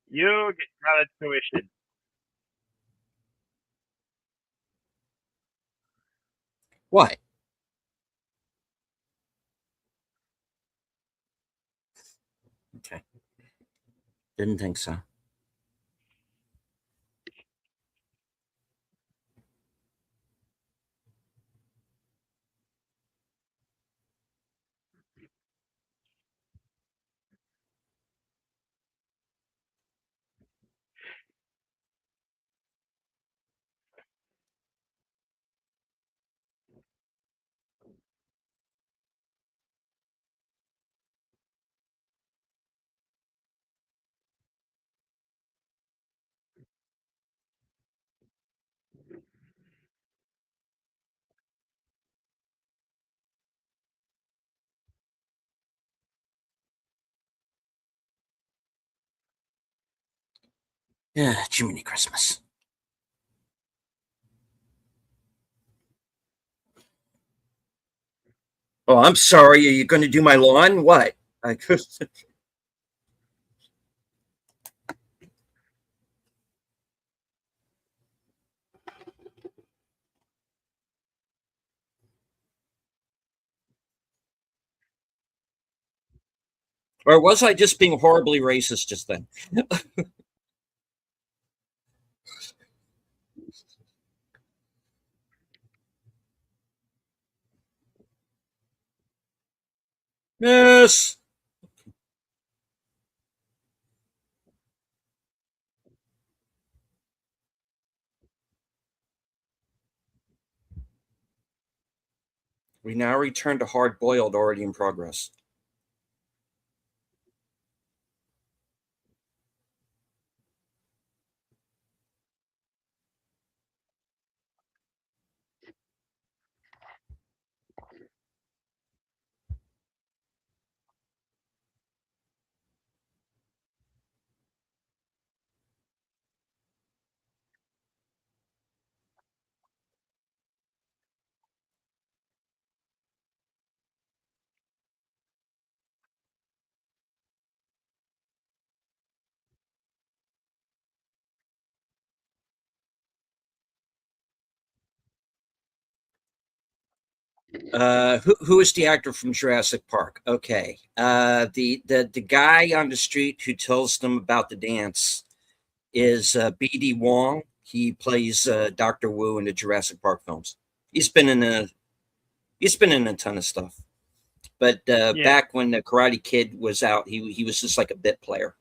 You get college tuition. Why? Okay. Didn't think so. Yeah, Jiminy Christmas. Oh, I'm sorry. Are you going to do my lawn? What? I could. Or was I just being horribly racist just then? Yes. We now return to hard boiled, already in progress. Who is the actor from Jurassic Park? Okay, the guy on the street who tells them about the dance is B.D. Wong. He plays Doctor Wu in the Jurassic Park films. He's been in a he's been in a ton of stuff. But Yeah. back when the Karate Kid was out, he was just like a bit player.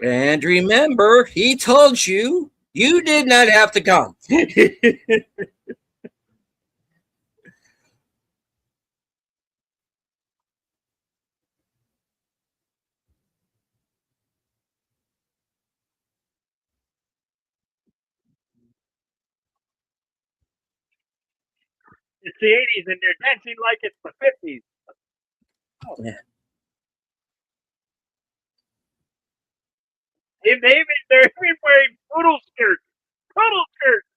And remember, he told you you did not have to come. It's the 80s and they're dancing like it's the 50s. Oh. They're even wearing poodle skirts. Poodle skirts.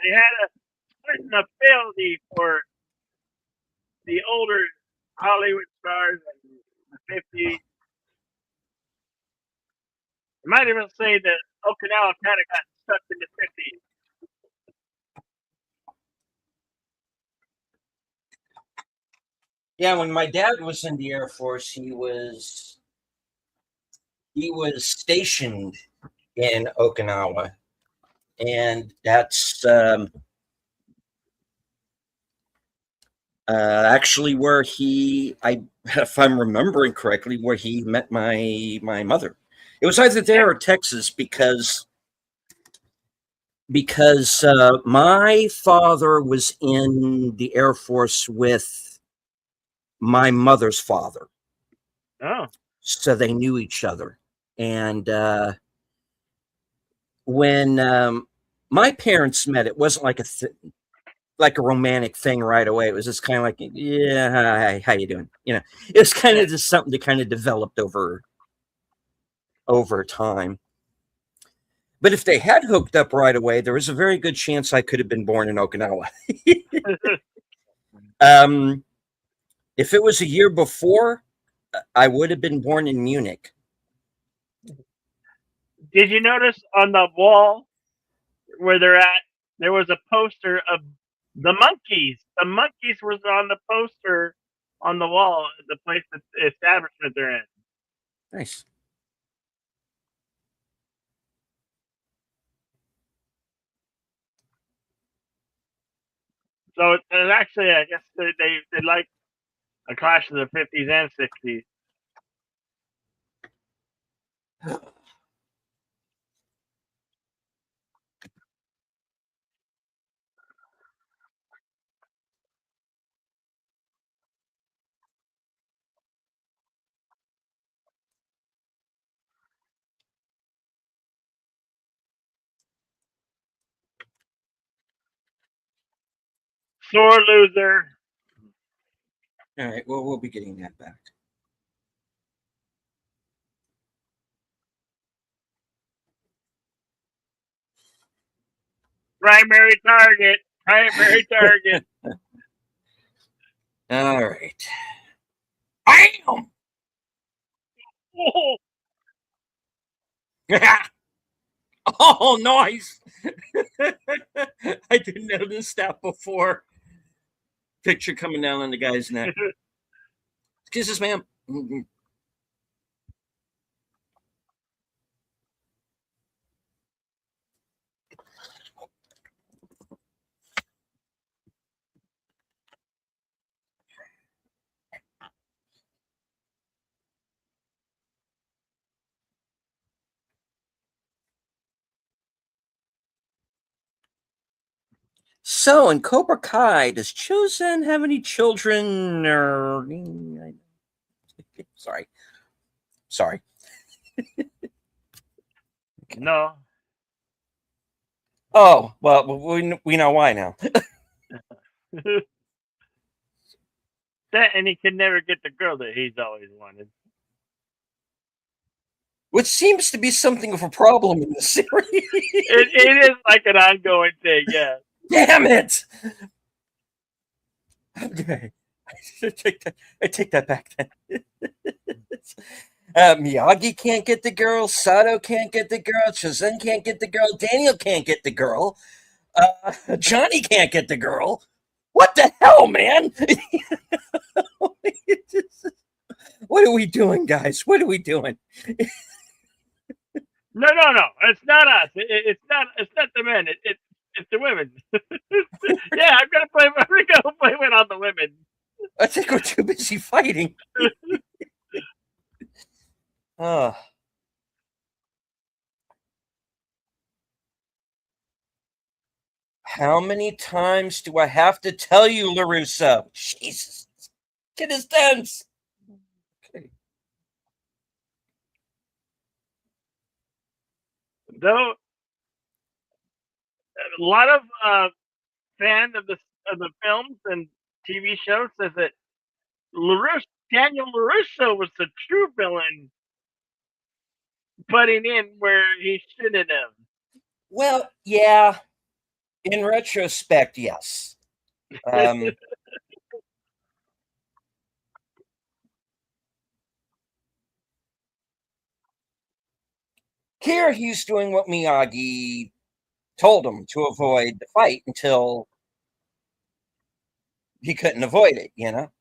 They had a certain affinity for the older Hollywood stars in the 50s. I might even say that Okinawa kind of got stuck in the 50s. Yeah, when my dad was in the Air Force, he was stationed in Okinawa, and that's actually where if I'm remembering correctly, where he met my mother. It was either Yeah. there or Texas because my father was in the Air Force with my mother's father, Oh. so they knew each other. And when my parents met, it wasn't like a romantic thing right away. It was just kind of like, yeah, hi, how you doing? It was kind Yeah. of just something that kind of developed over time. But if they had hooked up right away, there was a very good chance I could have been born in Okinawa. um, if it was a year before, I would have been born in Munich. Did you notice on the wall where they're at, there was a poster of the monkeys. The monkeys was on the poster on the wall, the place, that establishment they're in. Nice. So it's actually, I guess they like A clash of the 50s and 60s. Sore loser. All right, well, we'll be getting that back. Primary target. Primary target. All right. Bam! Oh, Oh, nice. I didn't notice that before. Picture coming down on the guy's neck. Excuse us, ma'am. So, in Cobra Kai, does Chosen have any children? Or sorry, sorry. no. Oh, well, we know why now. That and he can never get the girl that he's always wanted. Which seems to be something of a problem in the series. It is like an ongoing thing, yeah. Damn it! Okay, I take that back then. Miyagi can't get the girl. Sato can't get the girl. Chozen can't get the girl. Daniel can't get the girl. Johnny can't get the girl. What the hell, man? What are we doing, guys? What are we doing? No, no, no. It's not us. It's not. It's not the men. It's the women. Yeah, I'm gonna play. I'm gonna blame it on the women. I think we're too busy fighting. Uh, how many times do I have to tell you, LaRusso? Jesus, kid is dense. Okay. Though a lot of fan of the films and TV shows says that Daniel LaRusso was the true villain, putting in where he shouldn't have. Well, yeah. In retrospect, yes. Here, he's doing what Miyagi told him to avoid the fight until he couldn't avoid it, you know?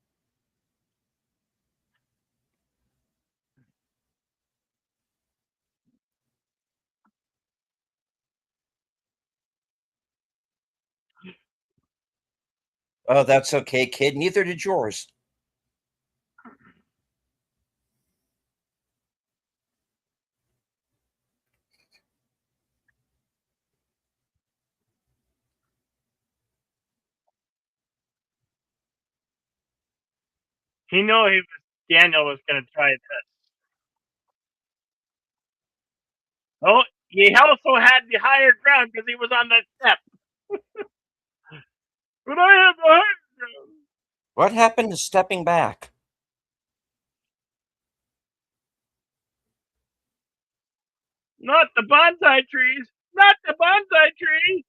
Oh, that's okay, kid. Neither did yours. He knew Daniel was going to try this. Oh, he also had the higher ground because he was on that step. But I have the higher ground. What happened to stepping back? Not the bonsai trees. Not the bonsai trees.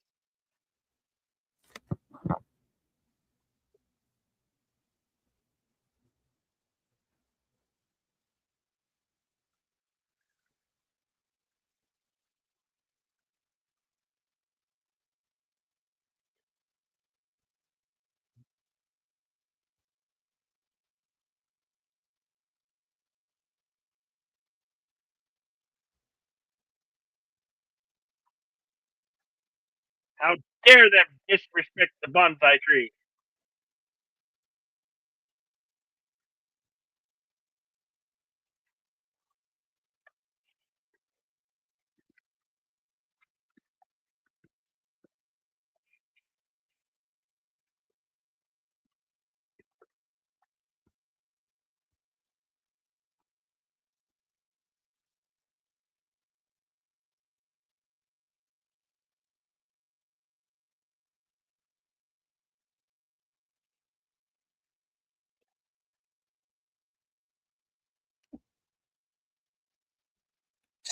How dare them disrespect the bonsai tree?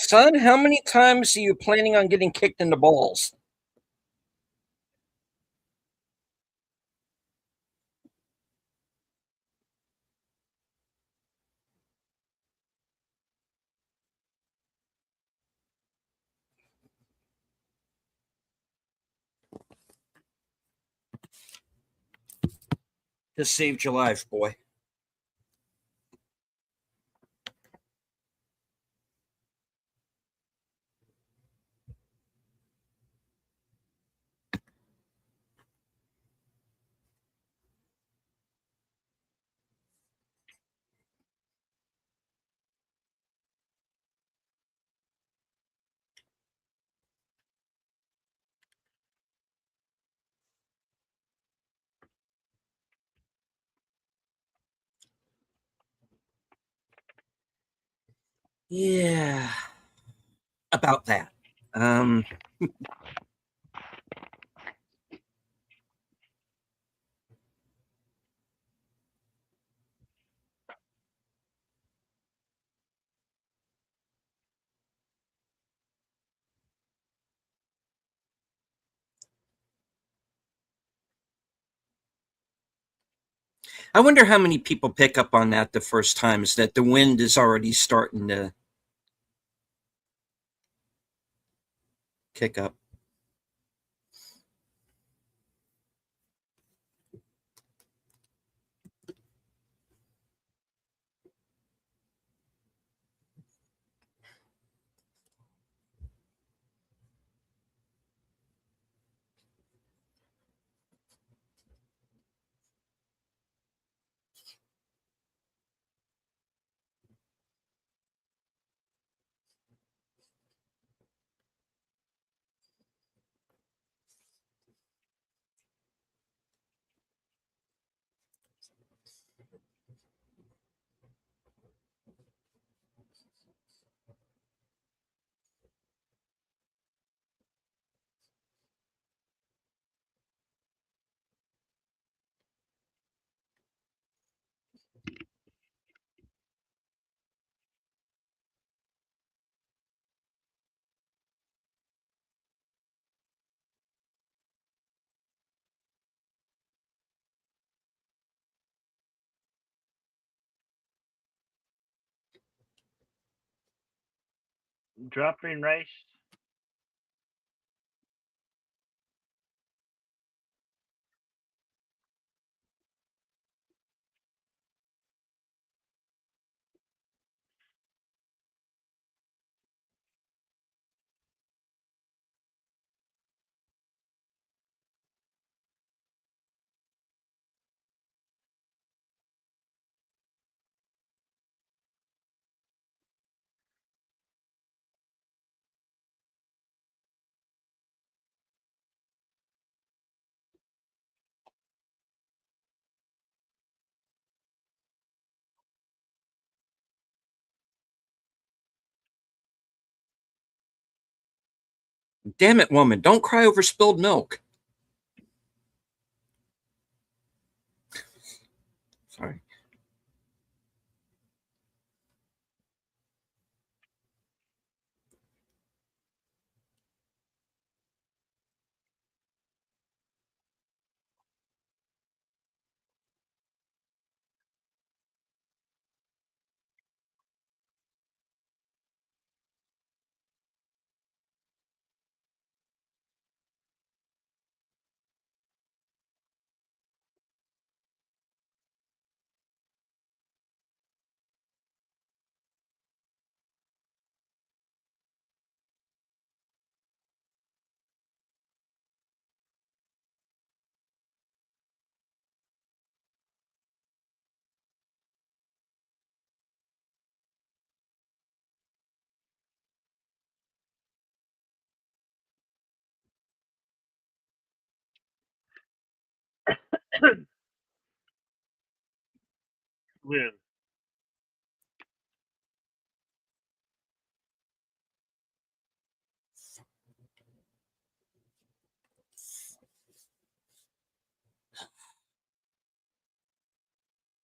Son, how many times are you planning on getting kicked in the balls? Just saved your life, boy. Yeah, about that. Um, I wonder how many people pick up on that the first time is that the wind is already starting to kick up. Dropping rice. Damn it, woman! Don't cry over spilled milk. Sorry. Well,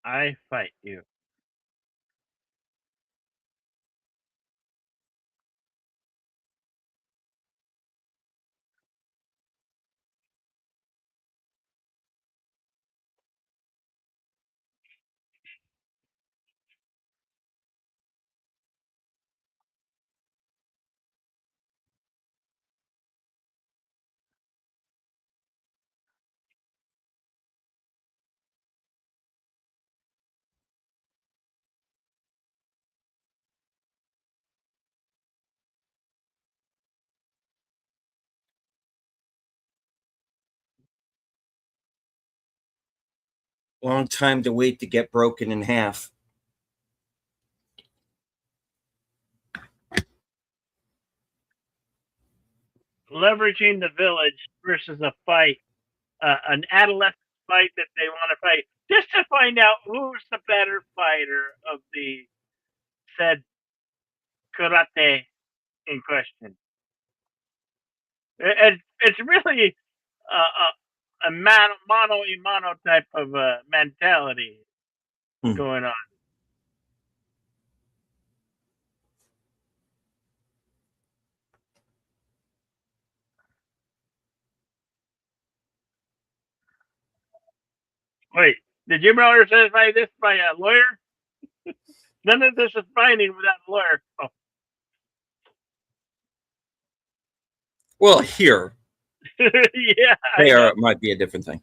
I fight you. long time to wait to get broken in half. Leveraging the village versus a fight, an adolescent fight that they want to fight, just to find out who's the better fighter of the said karate in question. It's really a mano a mano type of mentality going on. Wait, did Jim Miller certify this by a lawyer? None of this is binding without a lawyer. Oh. Well, here, Yeah, I there know. it might be a different thing.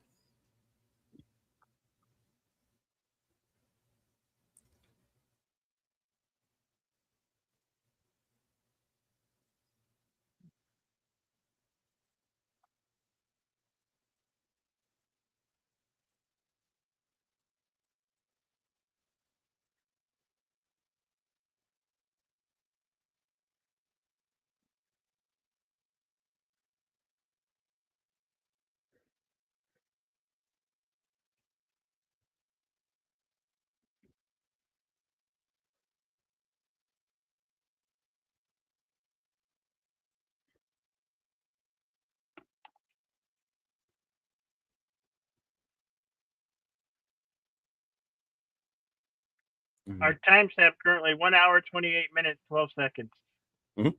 Our timestamp currently 1 hour, 28 minutes, 12 seconds. Mm-hmm.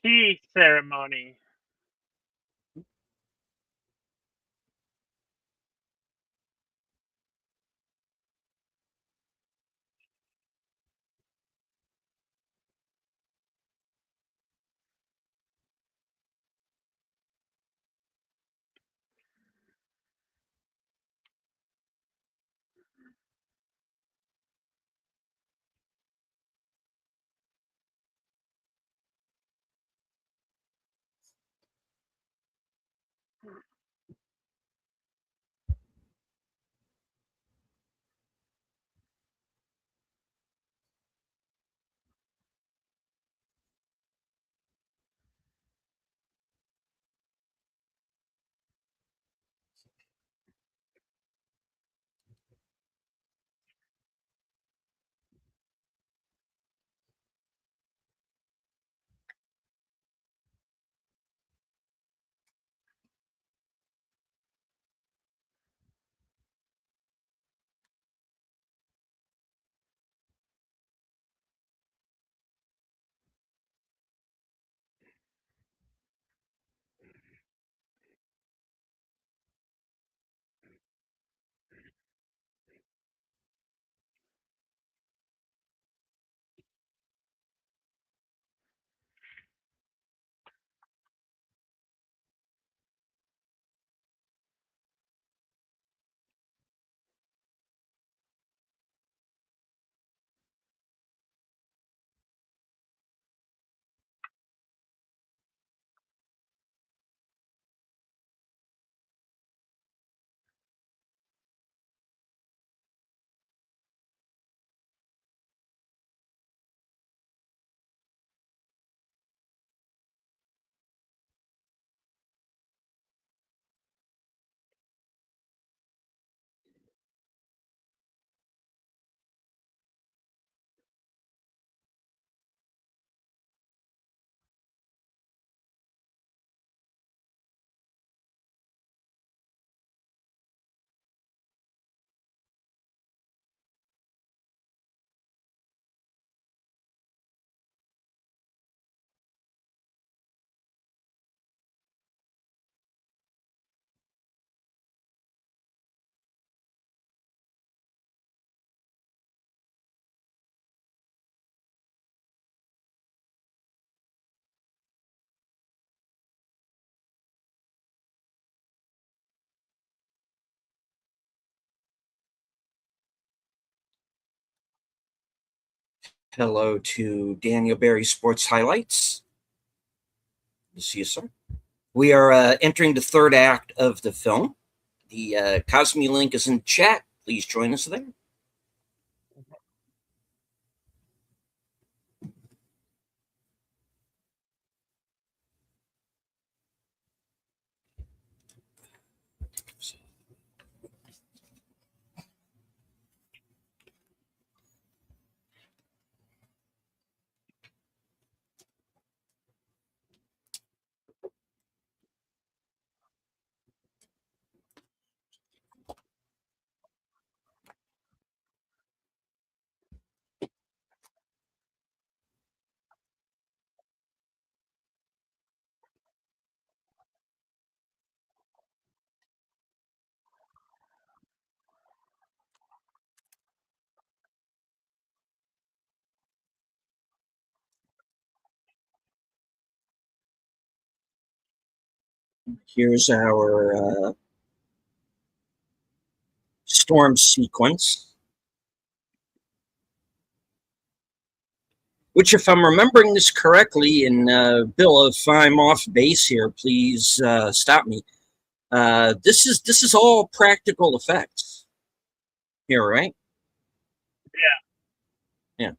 Tea ceremony. Hello to Daniel Berry Sports Highlights. Good to see you, sir. We are entering the third act of the film. The Cosme link is in chat. Please join us there. Here's our storm sequence, which, if I'm remembering this correctly, and Bill, if I'm off base here, please stop me. This is all practical effects here, right? Yeah.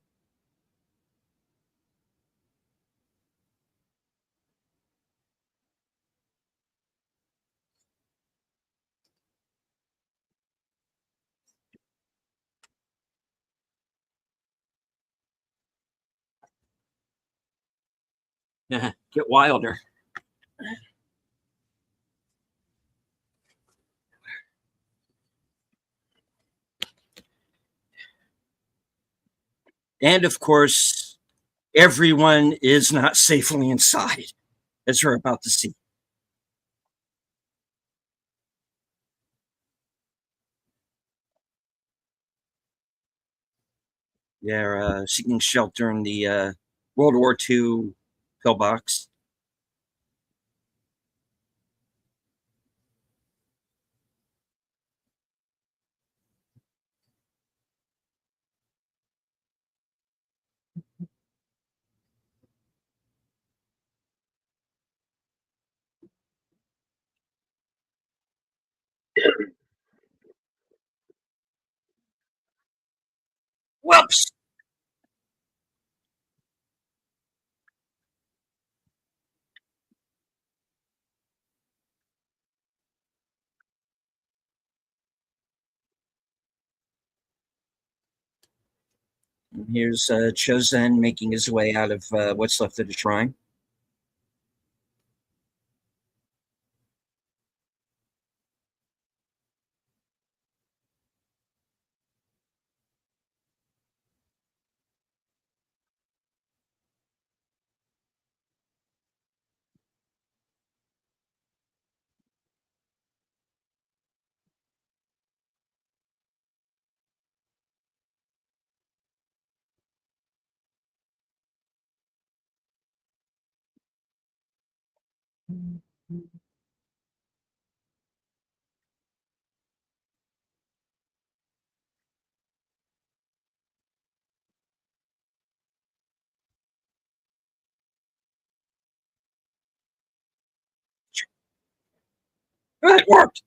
Yeah. Get wilder. And of course, everyone is not safely inside, as we're about to see. They're seeking shelter in the World War II pillbox. Whoops! And here's Chozen making his way out of what's left of the shrine. Oh, it worked.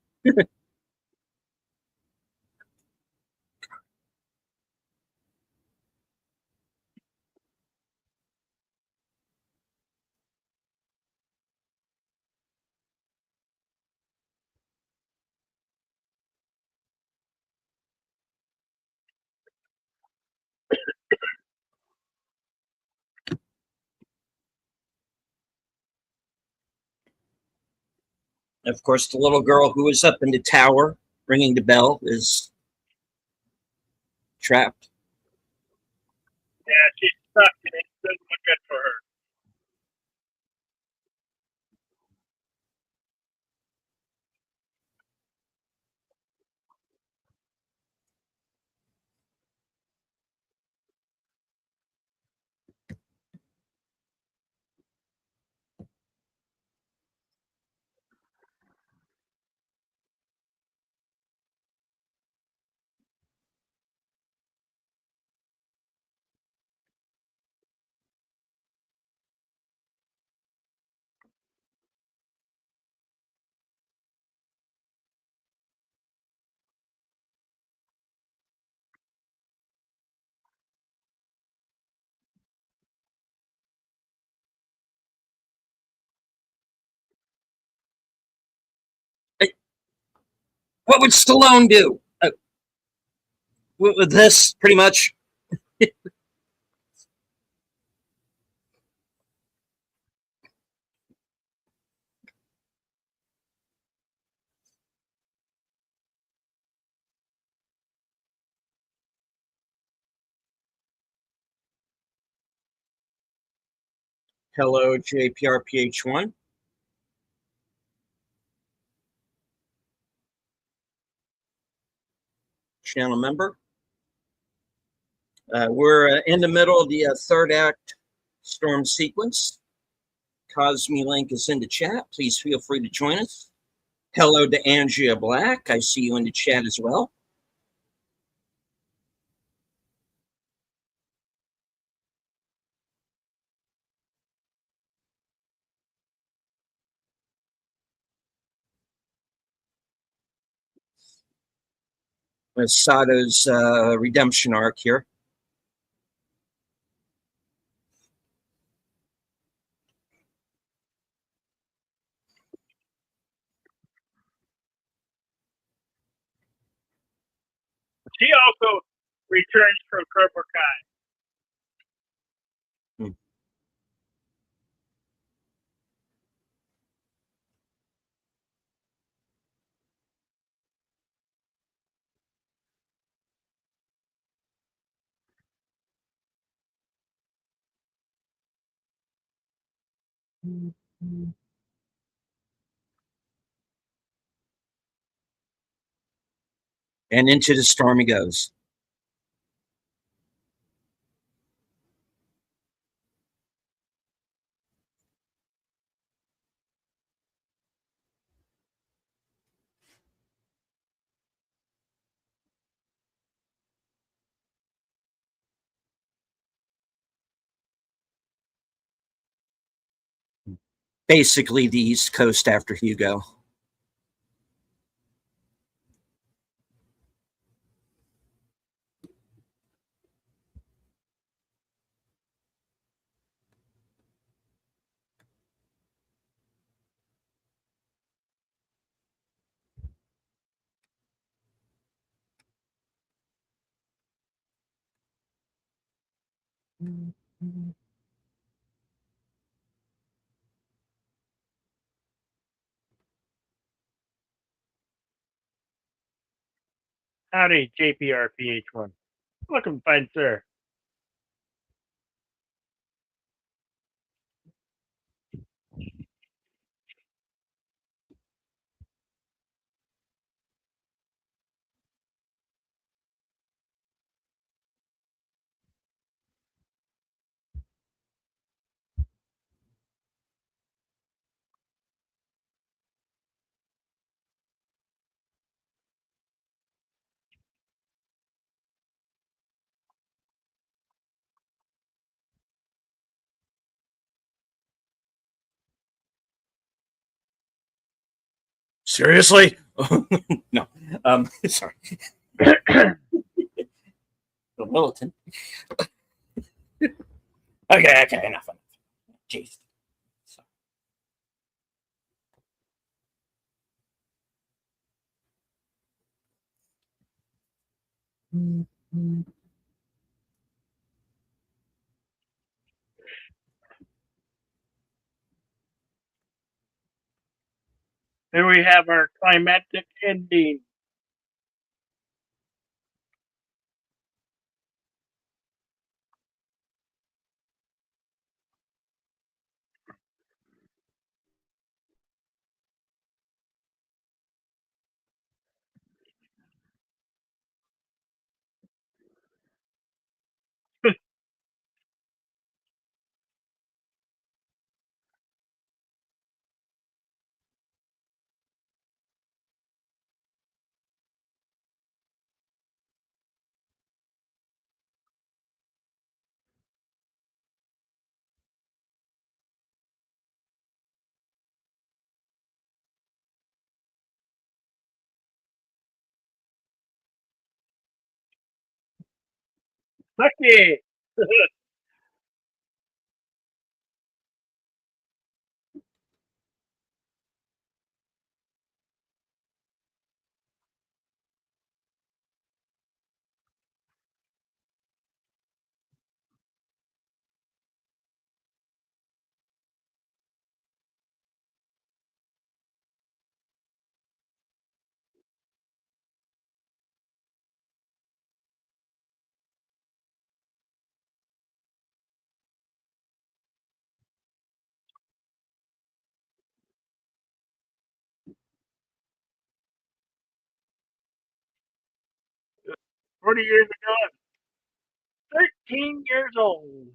Of course, the little girl who was up in the tower ringing the bell is trapped. Yeah, she's stuck and it doesn't look good for her. What would Stallone do? With this, pretty much. Hello, JPRPH1, channel member. We're in the middle of the third act storm sequence. Cosme Link is in the chat. Please feel free to join us. Hello to Andrea Black. I see you in the chat as well. Sato's redemption arc here. She also returns from Cobra Kai. Hmm. And into the storm he goes. Basically, the East Coast after Hugo. Howdy, JPRPH1. Welcome, fine sir. Seriously? No. Sorry. Militant. Okay, enough. Jeez. And we have our climactic ending. Lucky! 40 years ago, 13 years old.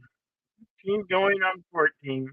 13 going on 14.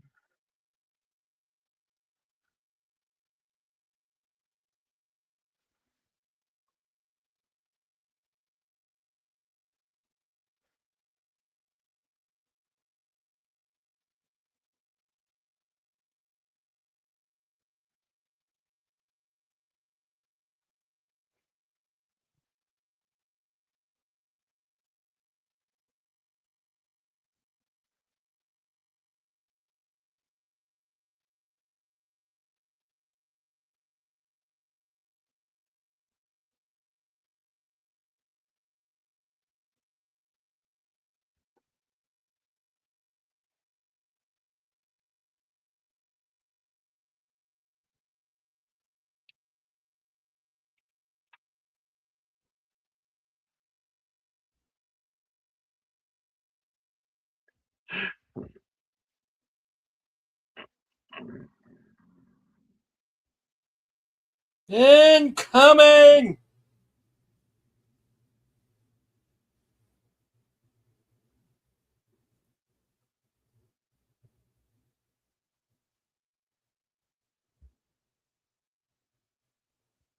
Incoming!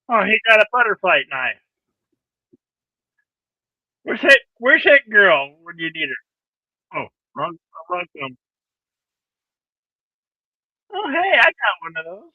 Oh, he got a butterfly knife. Where's that girl when you need her? Oh, wrong film. Oh, hey, I got one of those.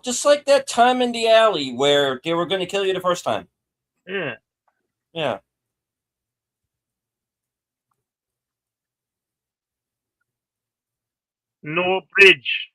Just like that time in the alley where they were going to kill you the first time. Yeah. Yeah. No bridge.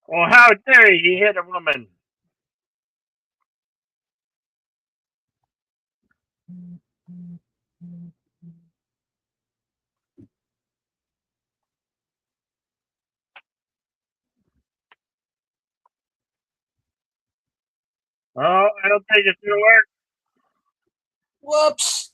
Well, how dare he hit a woman? Oh, I don't think it's gonna work. Whoops!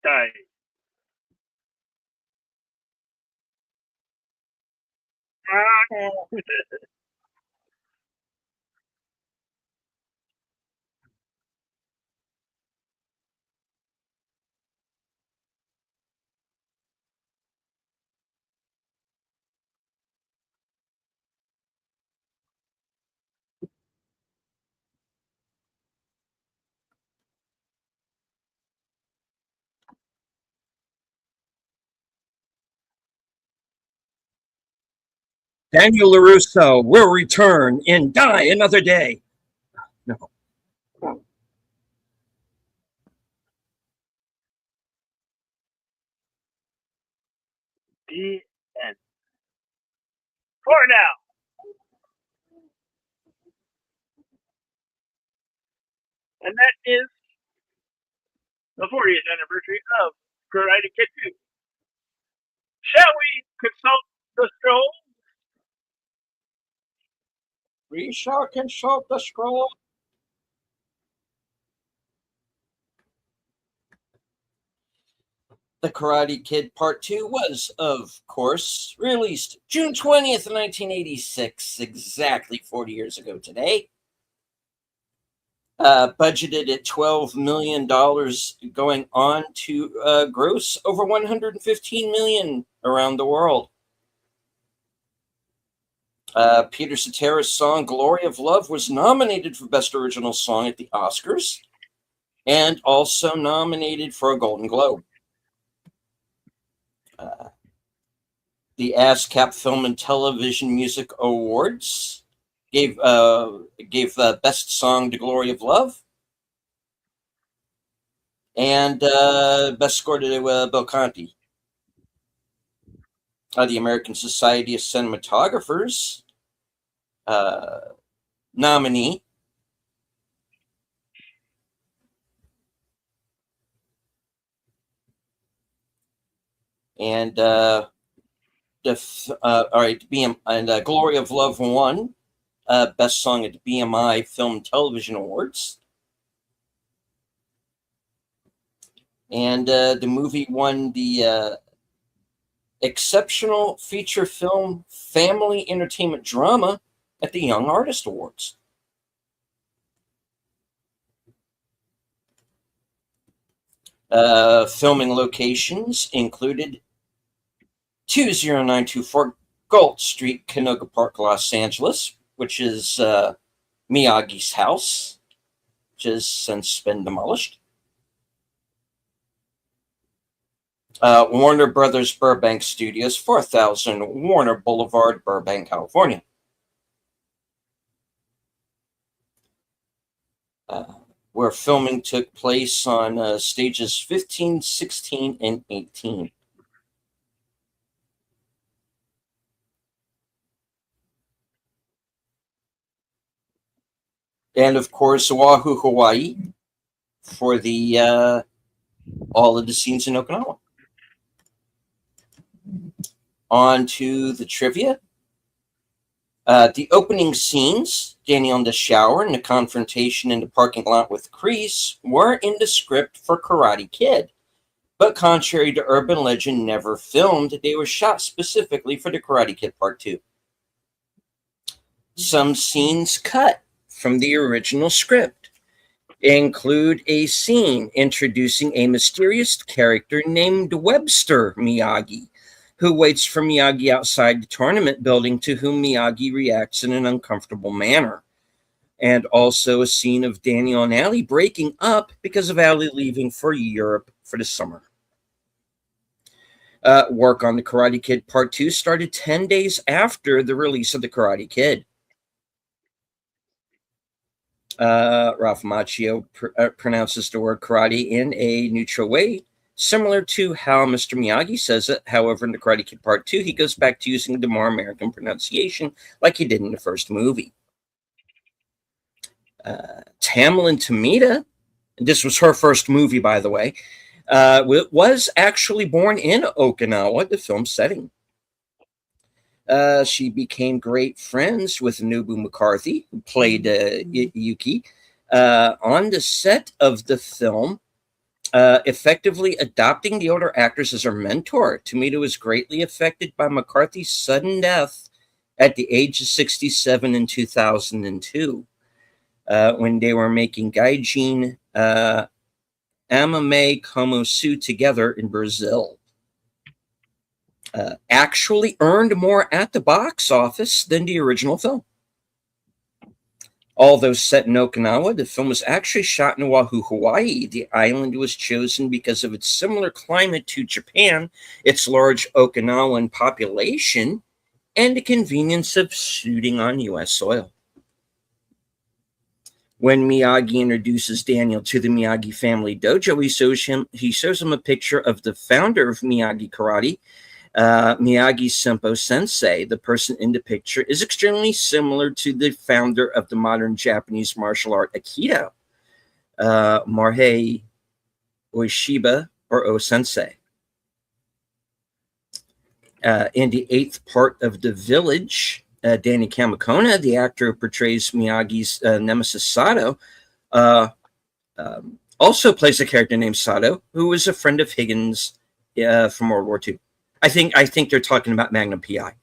Die. Daniel LaRusso will return in Die Another Day. No. The end. For now. And that is the 40th anniversary of Karate Kid 2. Shall we consult the scroll? We shall consult the scroll. The Karate Kid Part 2 was, of course, released June 20th, 1986, exactly 40 years ago today. Budgeted at $12 million, going on to gross over $115 million around the world. Peter Cetera's song Glory of Love was nominated for Best Original Song at the Oscars and also nominated for a Golden Globe. The ASCAP Film and Television Music Awards gave Best Song to Glory of Love and Best Score to Bill Conti. The American Society of Cinematographers nominee. And all right, Glory of Love won Best Song at the BMI Film and Television Awards. And the movie won the Exceptional Feature Film Family Entertainment Drama at the Young Artist Awards. Filming locations included 20924 Galt Street, Canoga Park, Los Angeles, which is Miyagi's house, which has since been demolished. Warner Brothers Burbank Studios, 4000 Warner Boulevard, Burbank, California. Where filming took place on stages 15, 16, and 18. And of course, Oahu, Hawaii, for the all of the scenes in Okinawa. On to the trivia. The opening scenes, Daniel in the shower and the confrontation in the parking lot with Kreese, were in the script for Karate Kid. But contrary to urban legend, never filmed. They were shot specifically for the Karate Kid Part 2. Some scenes cut from the original script include a scene introducing a mysterious character named Webster Miyagi, who waits for Miyagi outside the tournament building, to whom Miyagi reacts in an uncomfortable manner. And also a scene of Daniel and Allie breaking up because of Allie leaving for Europe for the summer. Work on the Karate Kid Part 2 started 10 days after the release of the Karate Kid. Ralph Macchio pronounces the word karate in a neutral way, similar to how Mr. Miyagi says it. However, in the Karate Kid Part 2, he goes back to using the more American pronunciation like he did in the first movie. Tamlin Tomita, this was her first movie, by the way, was actually born in Okinawa, the film setting. She became great friends with Nobu McCarthy, who played Yuki. On the set of the film, effectively adopting the older actors as her mentor. Tomita was greatly affected by McCarthy's sudden death at the age of 67 in 2002 when they were making Gaijin Amame Como Su together in Brazil. Actually earned more at the box office than the original film. Although set in Okinawa, the film was actually shot in Oahu, Hawaii. The island was chosen because of its similar climate to Japan, its large Okinawan population, and the convenience of shooting on U.S. soil. When Miyagi introduces Daniel to the Miyagi family dojo, he shows him a picture of the founder of Miyagi Karate, Miyagi Senpo Sensei. The person in the picture is extremely similar to the founder of the modern Japanese martial art Aikido, Morihei Ueshiba or O Sensei. In the eighth part of The Village, Danny Kamakona, the actor who portrays Miyagi's nemesis Sato, also plays a character named Sato, who was a friend of Higgins from World War II. I think they're talking about Magnum PI,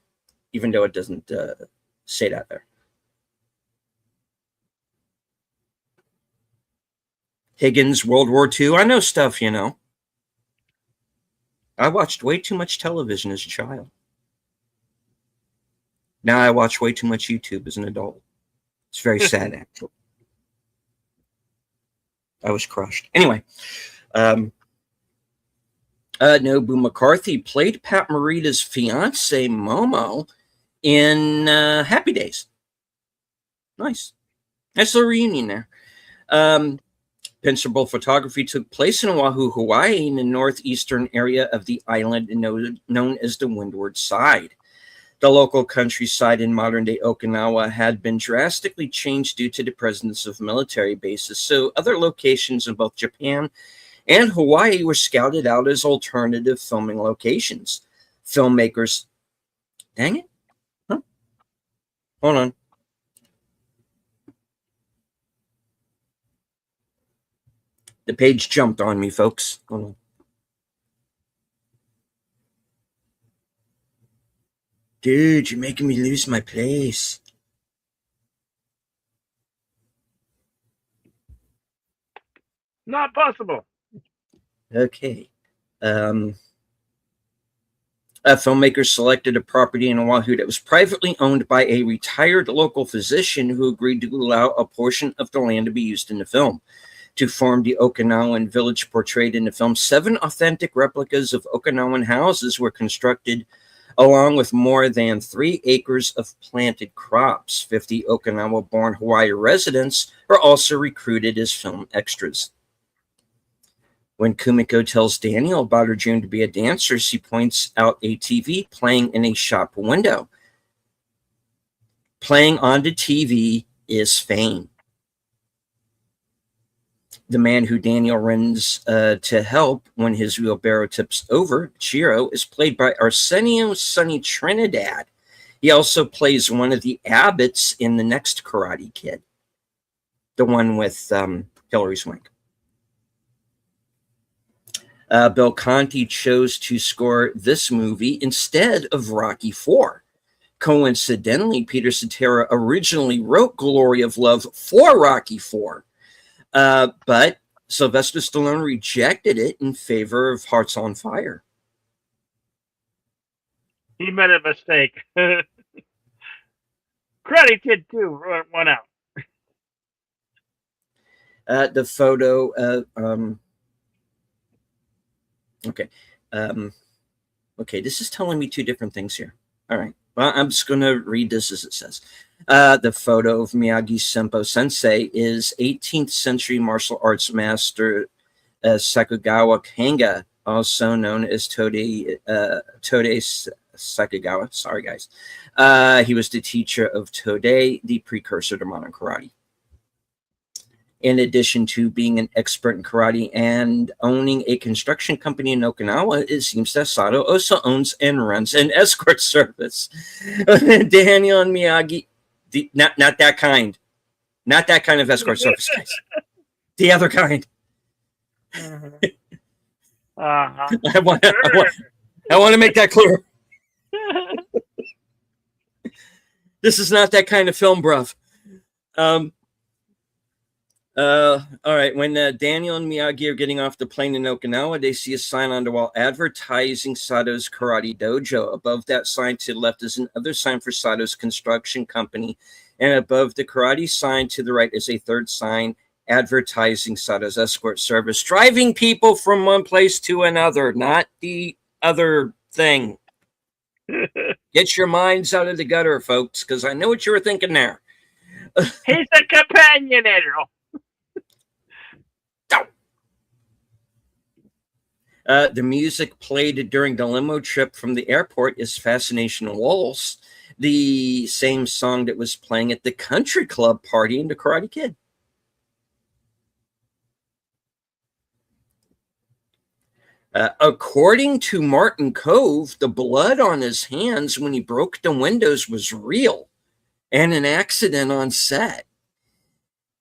even though it doesn't say that there. Higgins, World War II. I know stuff, you know. I watched way too much television as a child. Now I watch way too much YouTube as an adult. It's very sad, actually. I was crushed. Anyway, Nobu McCarthy played Pat Morita's fiance Momo in Happy Days. Nice little reunion there. Principal photography took place in Oahu, Hawaii, in the northeastern area of the island known as the Windward Side. The local countryside in modern-day Okinawa had been drastically changed due to the presence of military bases, so other locations in both Japan and Hawaii were scouted out as alternative filming locations. Filmmakers... Dang it. Huh? Hold on. The page jumped on me, folks. Hold on. Dude, you're making me lose my place. Not possible. Okay. Filmmakers selected a property in Oahu that was privately owned by a retired local physician who agreed to allow a portion of the land to be used in the film. To form the Okinawan village portrayed in the film, 7 authentic replicas of Okinawan houses were constructed, along with more than 3 acres of planted crops. 50 Okinawa-born Hawaii residents were also recruited as film extras. When Kumiko tells Daniel about her dream to be a dancer, she points out a TV playing in a shop window. Playing on the TV is fame. The man who Daniel runs to help when his wheelbarrow tips over, Chiro, is played by Arsenio Sonny Trinidad. He also plays one of the abbots in the next Karate Kid, the one with Hilary Swank. Bill Conti chose to score this movie instead of Rocky IV. Coincidentally, Peter Cetera originally wrote Glory of Love for Rocky IV. But Sylvester Stallone rejected it in favor of Hearts on Fire. He made a mistake. Karate Kid 2 won out. The photo. Okay. Okay, this is telling me 2 different things here. All right. Well, I'm just going to read this as it says. The photo of Miyagi Senpo Sensei is 18th century martial arts master Sakugawa Kanga, also known as Tode Sakugawa. Sorry, guys. He was the teacher of Tode, the precursor to modern karate. In addition to being an expert in karate and owning a construction company in Okinawa, it seems that Sato also owns and runs an escort service. Daniel and Miyagi, not that kind. Not that kind of escort service, guys. The other kind. Uh-huh. Uh-huh. I want to Sure. make that clear. This is not that kind of film, bruv. All right. When Daniel and Miyagi are getting off the plane in Okinawa, they see a sign on the wall advertising Sato's Karate Dojo. Above that sign to the left is another sign for Sato's construction company. And above the karate sign to the right is a third sign advertising Sato's escort service, driving people from one place to another, not the other thing. Get your minds out of the gutter, folks, because I know what you were thinking there. He's a companionator. The music played during the limo trip from the airport is Fascination Waltz, the same song that was playing at the country club party in The Karate Kid. According to Martin Cove, the blood on his hands when he broke the windows was real and an accident on set.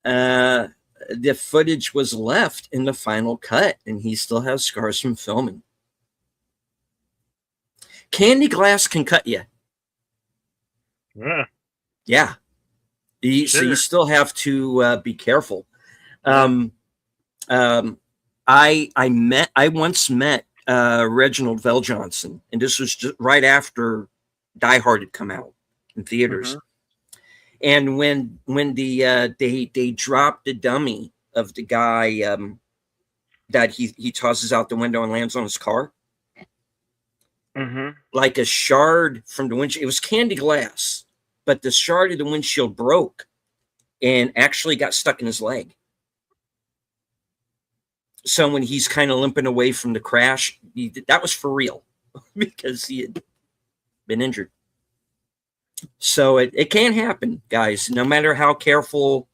The footage was left in the final cut, and he still has scars from filming. Candy glass can cut you. Yeah. So you still have to be careful. I once met Reginald VelJohnson, and this was just right after Die Hard had come out in theaters. And when they dropped the dummy of the guy that he tosses out the window and lands on his car, like a shard from the windshield, it was candy glass, but the shard of the windshield broke and actually got stuck in his leg. So when he's kind of limping away from the crash, that was for real because he had been injured. So it can happen, guys. No matter how careful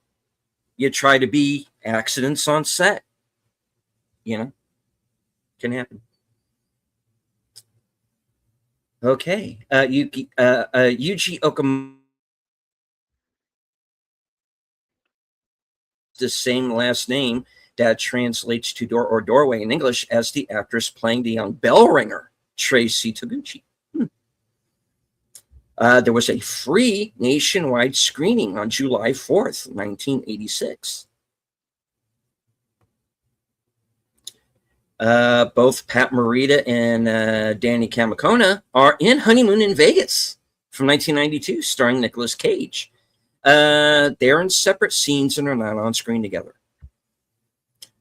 you try to be, accidents on set, can happen. Okay. Yuji Okamoto, the same last name that translates to door or doorway in English as the actress playing the young bell ringer, Tracy Toguchi. There was a free nationwide screening on July 4th, 1986. Both Pat Morita and Danny Kamikona are in Honeymoon in Vegas from 1992, starring Nicolas Cage. They're in separate scenes and are not on screen together.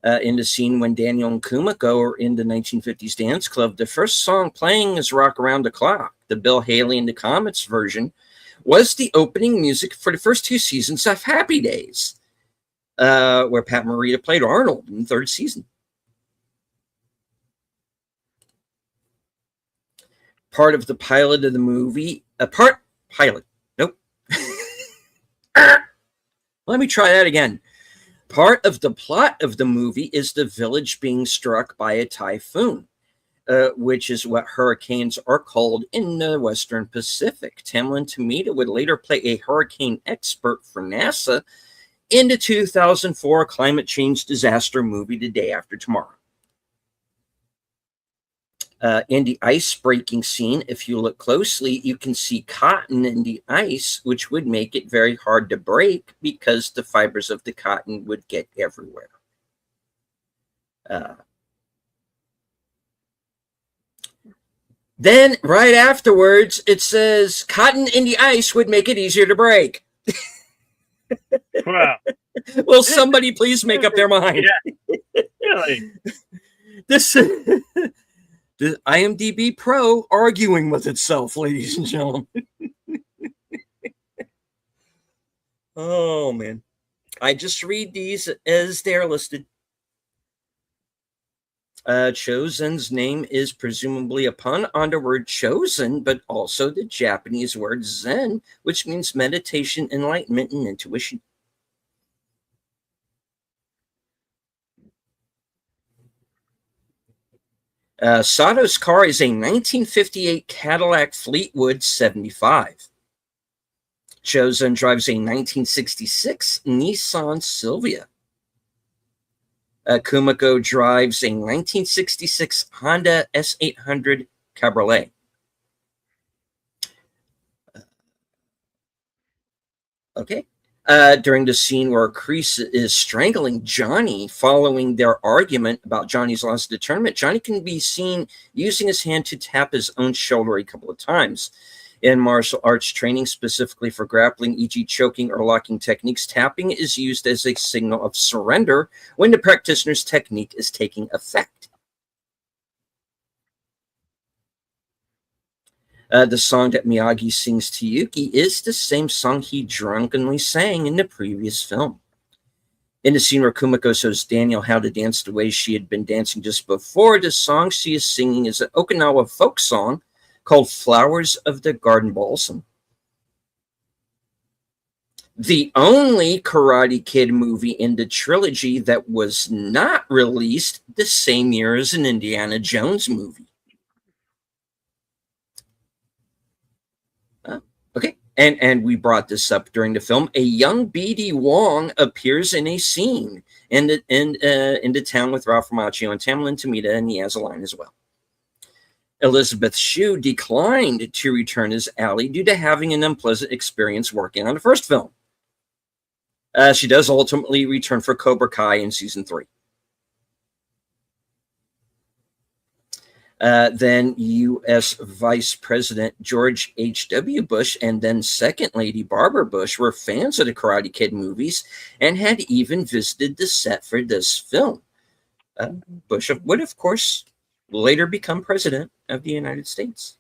In the scene when Daniel and Kumiko are in the 1950s dance club, the first song playing is Rock Around the Clock. The Bill Haley and the Comets version was the opening music for the first two seasons of Happy Days, where Pat Morita played Arnold in the third season. Part of the pilot of the movie, nope. Let me try that again. Part of the plot of the movie is the village being struck by a typhoon, which is what hurricanes are called in the Western Pacific. Tamlin Tomita would later play a hurricane expert for NASA in the 2004 climate change disaster movie The Day After Tomorrow. In the ice breaking scene, if you look closely, you can see cotton in the ice, which would make it very hard to break because the fibers of the cotton would get everywhere. Then, right afterwards, it says, cotton in the ice would make it easier to break. Wow. Will somebody please make up their mind? Yeah. Really? This... The IMDb Pro arguing with itself, ladies and gentlemen. Oh, man. I just read these as they're listed. Chosen's name is presumably a pun on the word chosen, but also the Japanese word Zen, which means meditation, enlightenment, and intuition. Sato's car is a 1958 Cadillac Fleetwood 75. Chosen drives a 1966 Nissan Silvia. Kumiko drives a 1966 Honda S800 Cabriolet. Okay. During the scene where Chris is strangling Johnny following their argument about Johnny's loss of the tournament, Johnny can be seen using his hand to tap his own shoulder a couple of times. In martial arts training, specifically for grappling, e.g. choking or locking techniques, tapping is used as a signal of surrender when the practitioner's technique is taking effect. The song that Miyagi sings to Yuki is the same song he drunkenly sang in the previous film. In the scene where Kumiko shows Daniel how to dance the way she had been dancing just before, the song she is singing is an Okinawa folk song called Flowers of the Garden Balsam. The only Karate Kid movie in the trilogy that was not released the same year as an Indiana Jones movie. Okay, and we brought this up during the film. A young B.D. Wong appears in a scene in the town with Ralph Macchio and Tamlin Tomita, and he has a line as well. Elizabeth Shue declined to return as Allie due to having an unpleasant experience working on the first film. She does ultimately return for Cobra Kai in season 3. Then U.S. Vice President George H.W. Bush and then Second Lady Barbara Bush were fans of the Karate Kid movies and had even visited the set for this film. Bush would, of course, later become president of the United States.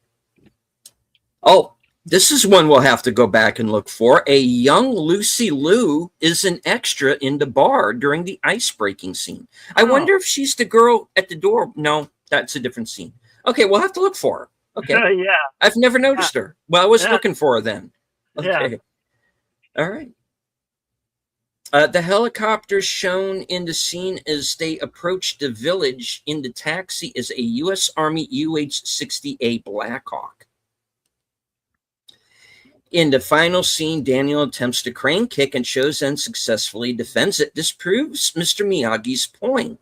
Oh, this is one we'll have to go back and look for. A young Lucy Liu is an extra in the bar during the ice-breaking scene. I wonder if she's the girl at the door. No, that's a different scene. Okay, we'll have to look for her. Okay. Yeah. I've never noticed her. Well, I was looking for her then. Okay. Yeah. All right. The helicopter shown in the scene as they approach the village in the taxi is a U.S. Army UH-60A Blackhawk. In the final scene, Daniel attempts to crane kick and Chozen successfully defends it. This proves Mr. Miyagi's point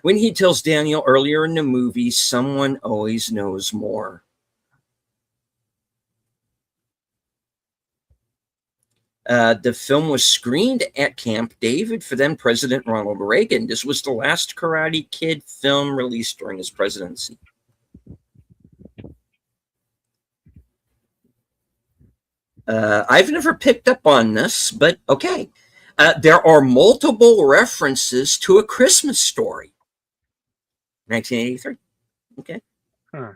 when he tells Daniel earlier in the movie, someone always knows more. The film was screened at Camp David for then President Ronald Reagan. This was the last Karate Kid film released during his presidency. I've never picked up on this, but okay. There are multiple references to A Christmas Story. 1983. Okay. Huh.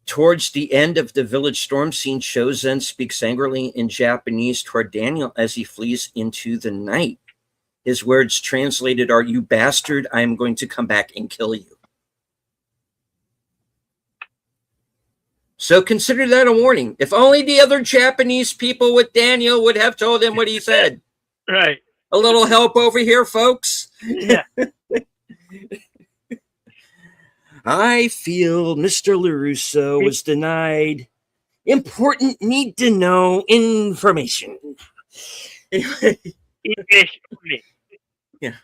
Towards the end of the village storm scene, Chozen speaks angrily in Japanese toward Daniel as he flees into the night. His words translated are, "You bastard, I am going to come back and kill you." So consider that a warning. If only the other Japanese people with Daniel would have told him what he said. Right. A little help over here, folks. Yeah. I feel Mr. LaRusso was denied important need-to-know information. Anyway. Yeah.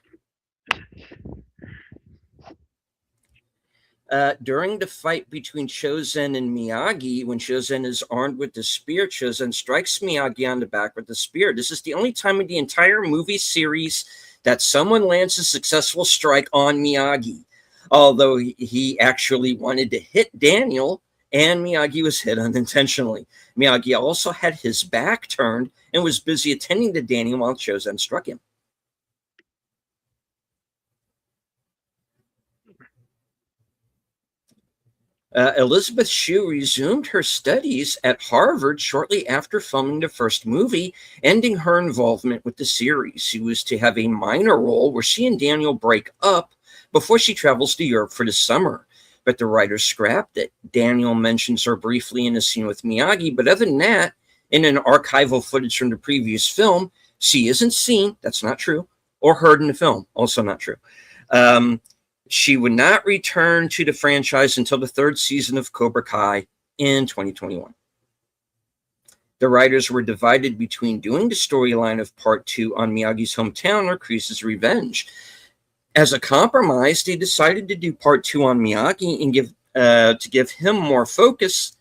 During the fight between Chozen and Miyagi, when Chozen is armed with the spear, Chozen strikes Miyagi on the back with the spear. This is the only time in the entire movie series that someone lands a successful strike on Miyagi. Although he actually wanted to hit Daniel, and Miyagi was hit unintentionally. Miyagi also had his back turned and was busy attending to Daniel while Chozen struck him. Elizabeth Shue resumed her studies at Harvard shortly after filming the first movie, ending her involvement with the series. She was to have a minor role where she and Daniel break up before she travels to Europe for the summer, but the writers scrapped it. Daniel mentions her briefly in a scene with Miyagi, but other than that, in an archival footage from the previous film, she isn't seen, that's not true, or heard in the film, also not true. She would not return to the franchise until the third season of Cobra Kai in 2021. The writers were divided between doing the storyline of part 2 on Miyagi's hometown or Kreese's revenge. As a compromise, they decided to do part 2 on Miyagi and give him more focus,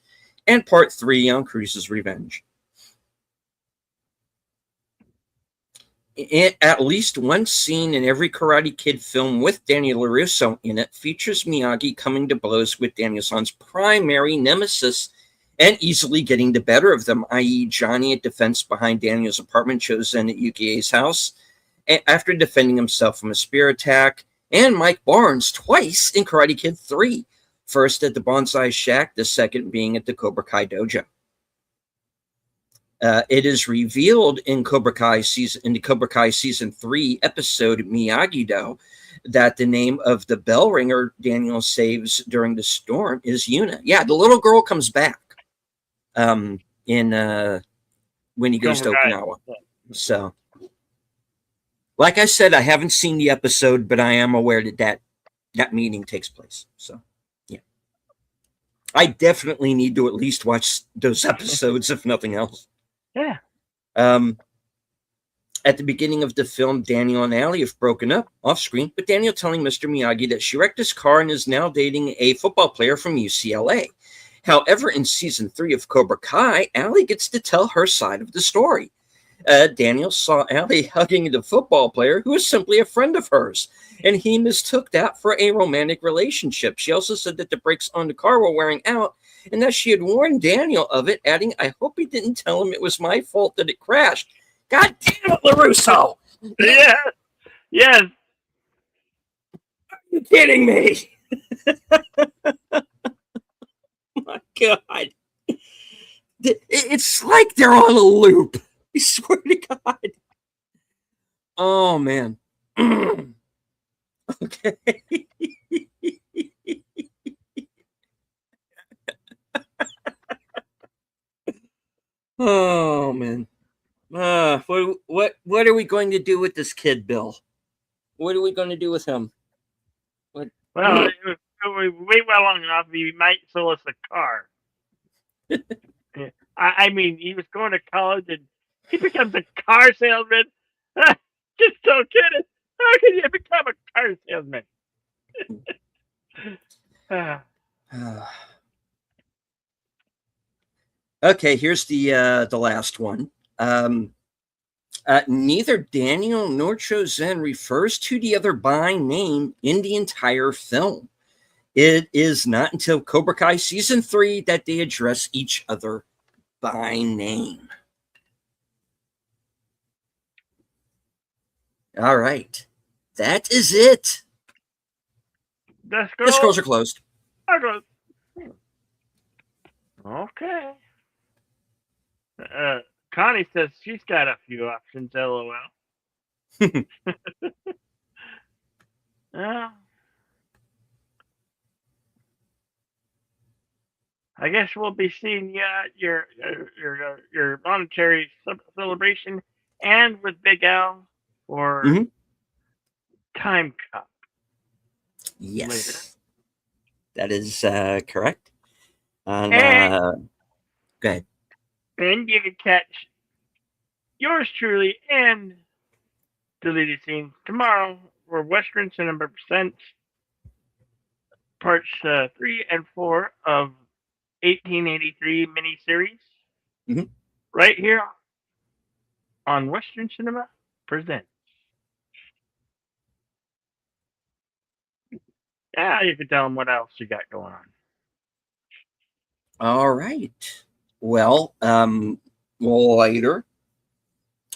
and part 3 on Kreese's revenge. At least one scene in every Karate Kid film with Daniel LaRusso in it features Miyagi coming to blows with Daniel-san's primary nemesis and easily getting the better of them, i.e. Johnny at the fence behind Daniel's apartment chosen at Yukie's house after defending himself from a spear attack, and Mike Barnes twice in Karate Kid 3, first at the Bonsai Shack, the second being at the Cobra Kai dojo. It is revealed in the Cobra Kai season 3 episode Miyagi-Do that the name of the bell ringer Daniel saves during the storm is Yuna. Yeah, the little girl comes back when he goes to Okinawa. So, like I said, I haven't seen the episode, but I am aware that meeting takes place. So, yeah, I definitely need to at least watch those episodes, if nothing else. Yeah. At the beginning of the film, Daniel and Allie have broken up off screen, but Daniel telling Mr. Miyagi that she wrecked his car and is now dating a football player from UCLA. However, in season 3 of Cobra Kai, Allie gets to tell her side of the story. Daniel saw Allie hugging the football player who was simply a friend of hers, and he mistook that for a romantic relationship. She also said that the brakes on the car were wearing out and that she had warned Daniel of it, adding, "I hope he didn't tell him it was my fault that it crashed." God damn it, LaRusso! Yeah. Yes. Are you kidding me? My God. It's like they're on a loop. I swear to God. Oh, man. Okay. Oh, man. What are we going to do with this kid, Bill? What are we going to do with him? Well, if we wait well long enough, he might sell us a car. I mean, he was going to college and he becomes a car salesman. Just so kidding. How can you become a car salesman? Okay, here's the last one. Neither Daniel nor Chozen refers to the other by name in the entire film. It is not until Cobra Kai season 3 that they address each other by name. All right. That is it. The scrolls are closed. Okay. Connie says she's got a few options, LOL. I guess we'll be seeing you at your monetary celebration and with Big Al for Time Cup. Yes. Later. That is correct. And, go ahead. And you can catch yours truly and Deleted Scenes tomorrow for Western Cinema Presents parts 3 and 4 of 1883 miniseries right here on Western Cinema Presents. Yeah, you can tell them what else you got going on. All right. Well, later,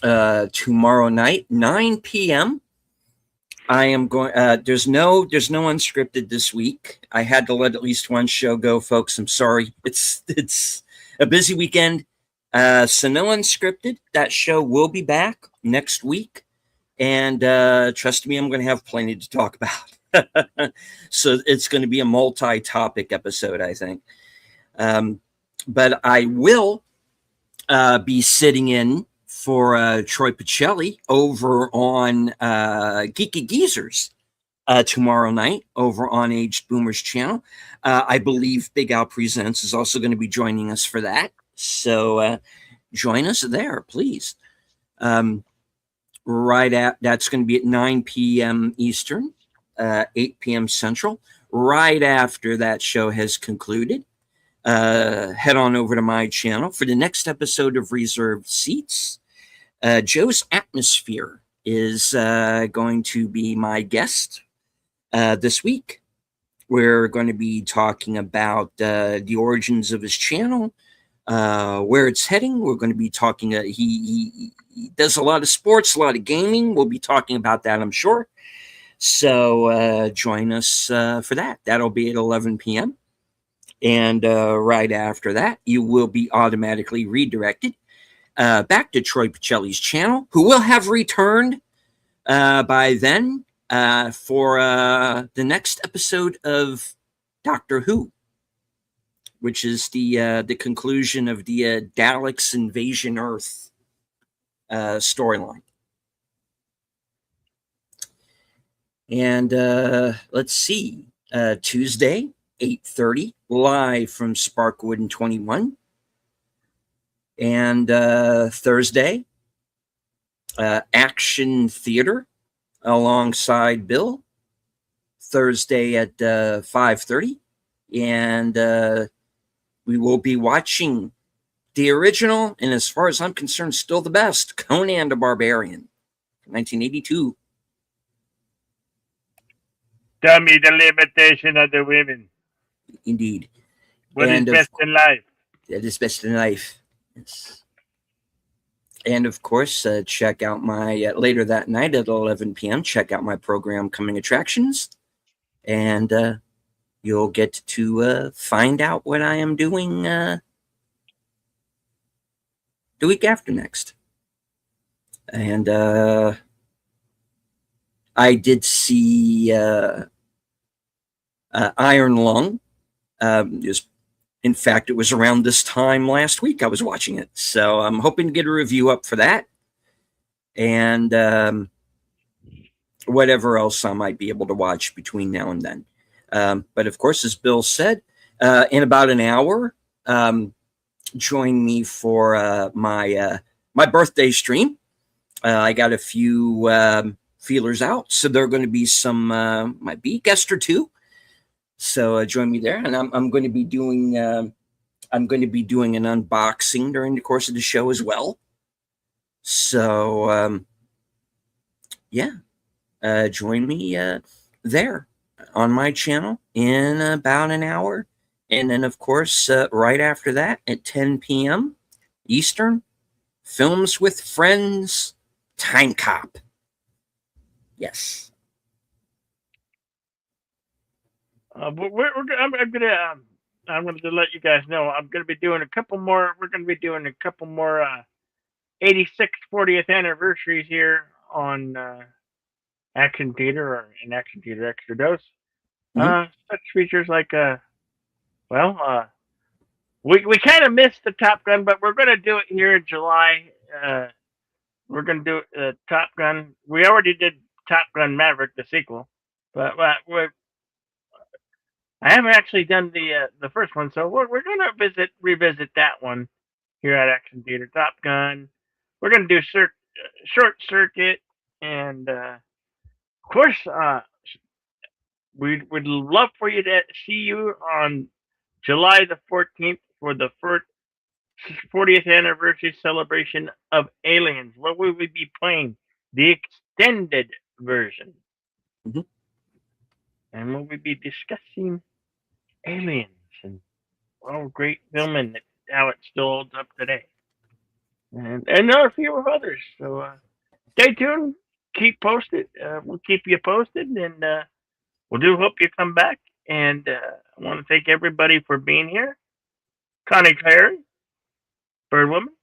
tomorrow night, 9 p.m. I am going. There's no unscripted this week. I had to let at least one show go, folks. I'm sorry. It's a busy weekend. So no unscripted. That show will be back next week, and trust me, I'm going to have plenty to talk about. So it's going to be a multi-topic episode, I think. But I will be sitting in for Troy Pacelli over on Geeky Geezers tomorrow night over on Aged Boomers channel. I believe Big Al Presents is also going to be joining us for that. So join us there, please. Um, that's going to be at 9 p.m. Eastern, 8 p.m. Central. Right after that show has concluded, head on over to my channel for the next episode of Reserved Seats. Joe's Atmosphere is going to be my guest this week. We're going to be talking about the origins of his channel, where it's heading. We're going to be talking. He does a lot of sports, a lot of gaming. We'll be talking about that, I'm sure. So join us for that. That'll be at 11 p.m. And right after that, you will be automatically redirected back to Troy Pacelli's channel, who will have returned by then for the next episode of Doctor Who, which is the conclusion of the Daleks Invasion Earth storyline. And let's see, Tuesday, 8:30, live from Sparkwood and 21. And Thursday, Action Theater alongside Bill, Thursday at 5:30. And we will be watching the original, and as far as I'm concerned, still the best, Conan the Barbarian, 1982. Tell me the limitation of the women. Indeed. What is And best in life? That is best in life. Yes. And of course, check out my later that night at 11 p.m. Check out my program, Coming Attractions, and you'll get to find out what I am doing the week after next. And I did see Iron Lung. In fact, it was around this time last week I was watching it. So I'm hoping to get a review up for that. And whatever else I might be able to watch between now and then. But of course, as Bill said, in about an hour, join me for my birthday stream. I got a few feelers out, so there are going to be some, might be a guest or two. So join me there, and I'm going to be doing an unboxing during the course of the show as well. So yeah, join me there on my channel in about an hour, and then of course right after that at 10 p.m. Eastern, Films with Friends, Time Cop. Yes. I'm going to let you guys know I'm going to be doing a couple more. We're going to be doing a couple more 86th 40th anniversaries here on Action Theater or in Action Theater Extra Dose. Such features like we kind of missed the Top Gun, but we're going to do it here in July. We're going to do Top Gun. We already did Top Gun Maverick, the sequel, but I haven't actually done the first one, so we're going to revisit that one here at Action Theater. Top Gun. We're going to do Short Circuit, and of course, we'd love for you to see you on July the 14th for the 40th anniversary celebration of Aliens. What will we be playing? The extended version. Mm-hmm. And we'll be discussing Aliens and great film and how it still holds up today. And there are a few of others. So stay tuned. Keep posted. We'll keep you posted, and we do hope you come back. And I want to thank everybody for being here. Connie Clary, Birdwoman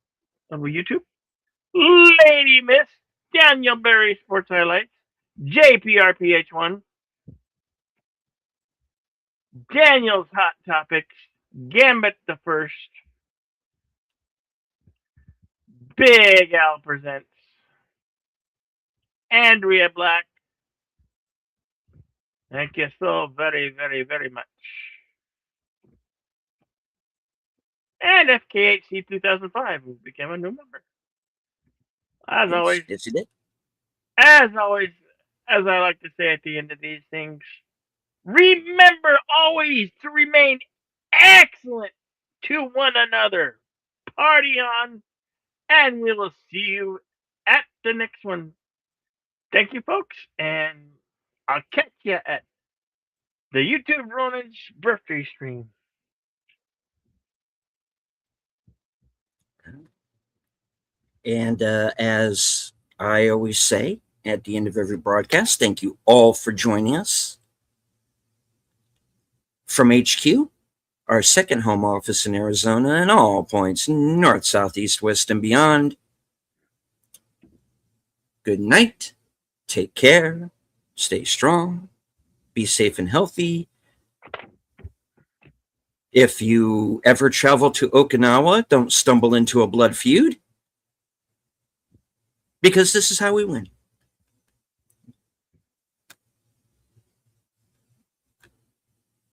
on YouTube, Lady Miss, Daniel Berry Sports Highlights, JPRPH1, Daniel's Hot Topics, Gambit the First, Big Al Presents, Andrea Black. Thank you so very, very, very much. And FKHC 2005, who became a new member. As Yes, always, yes, it did. as always, as I like to say at the end of these things, remember always to remain excellent to one another. Party on, and we will see you at the next one. Thank you, folks, and I'll catch you at the YouTube Ronan's birthday stream. And as I always say at the end of every broadcast, thank you all for joining us. From HQ, our second home office in Arizona, and all points north, south, east, west, and beyond. Good night. Take care. Stay strong. Be safe and healthy. If you ever travel to Okinawa, don't stumble into a blood feud, because this is how we win.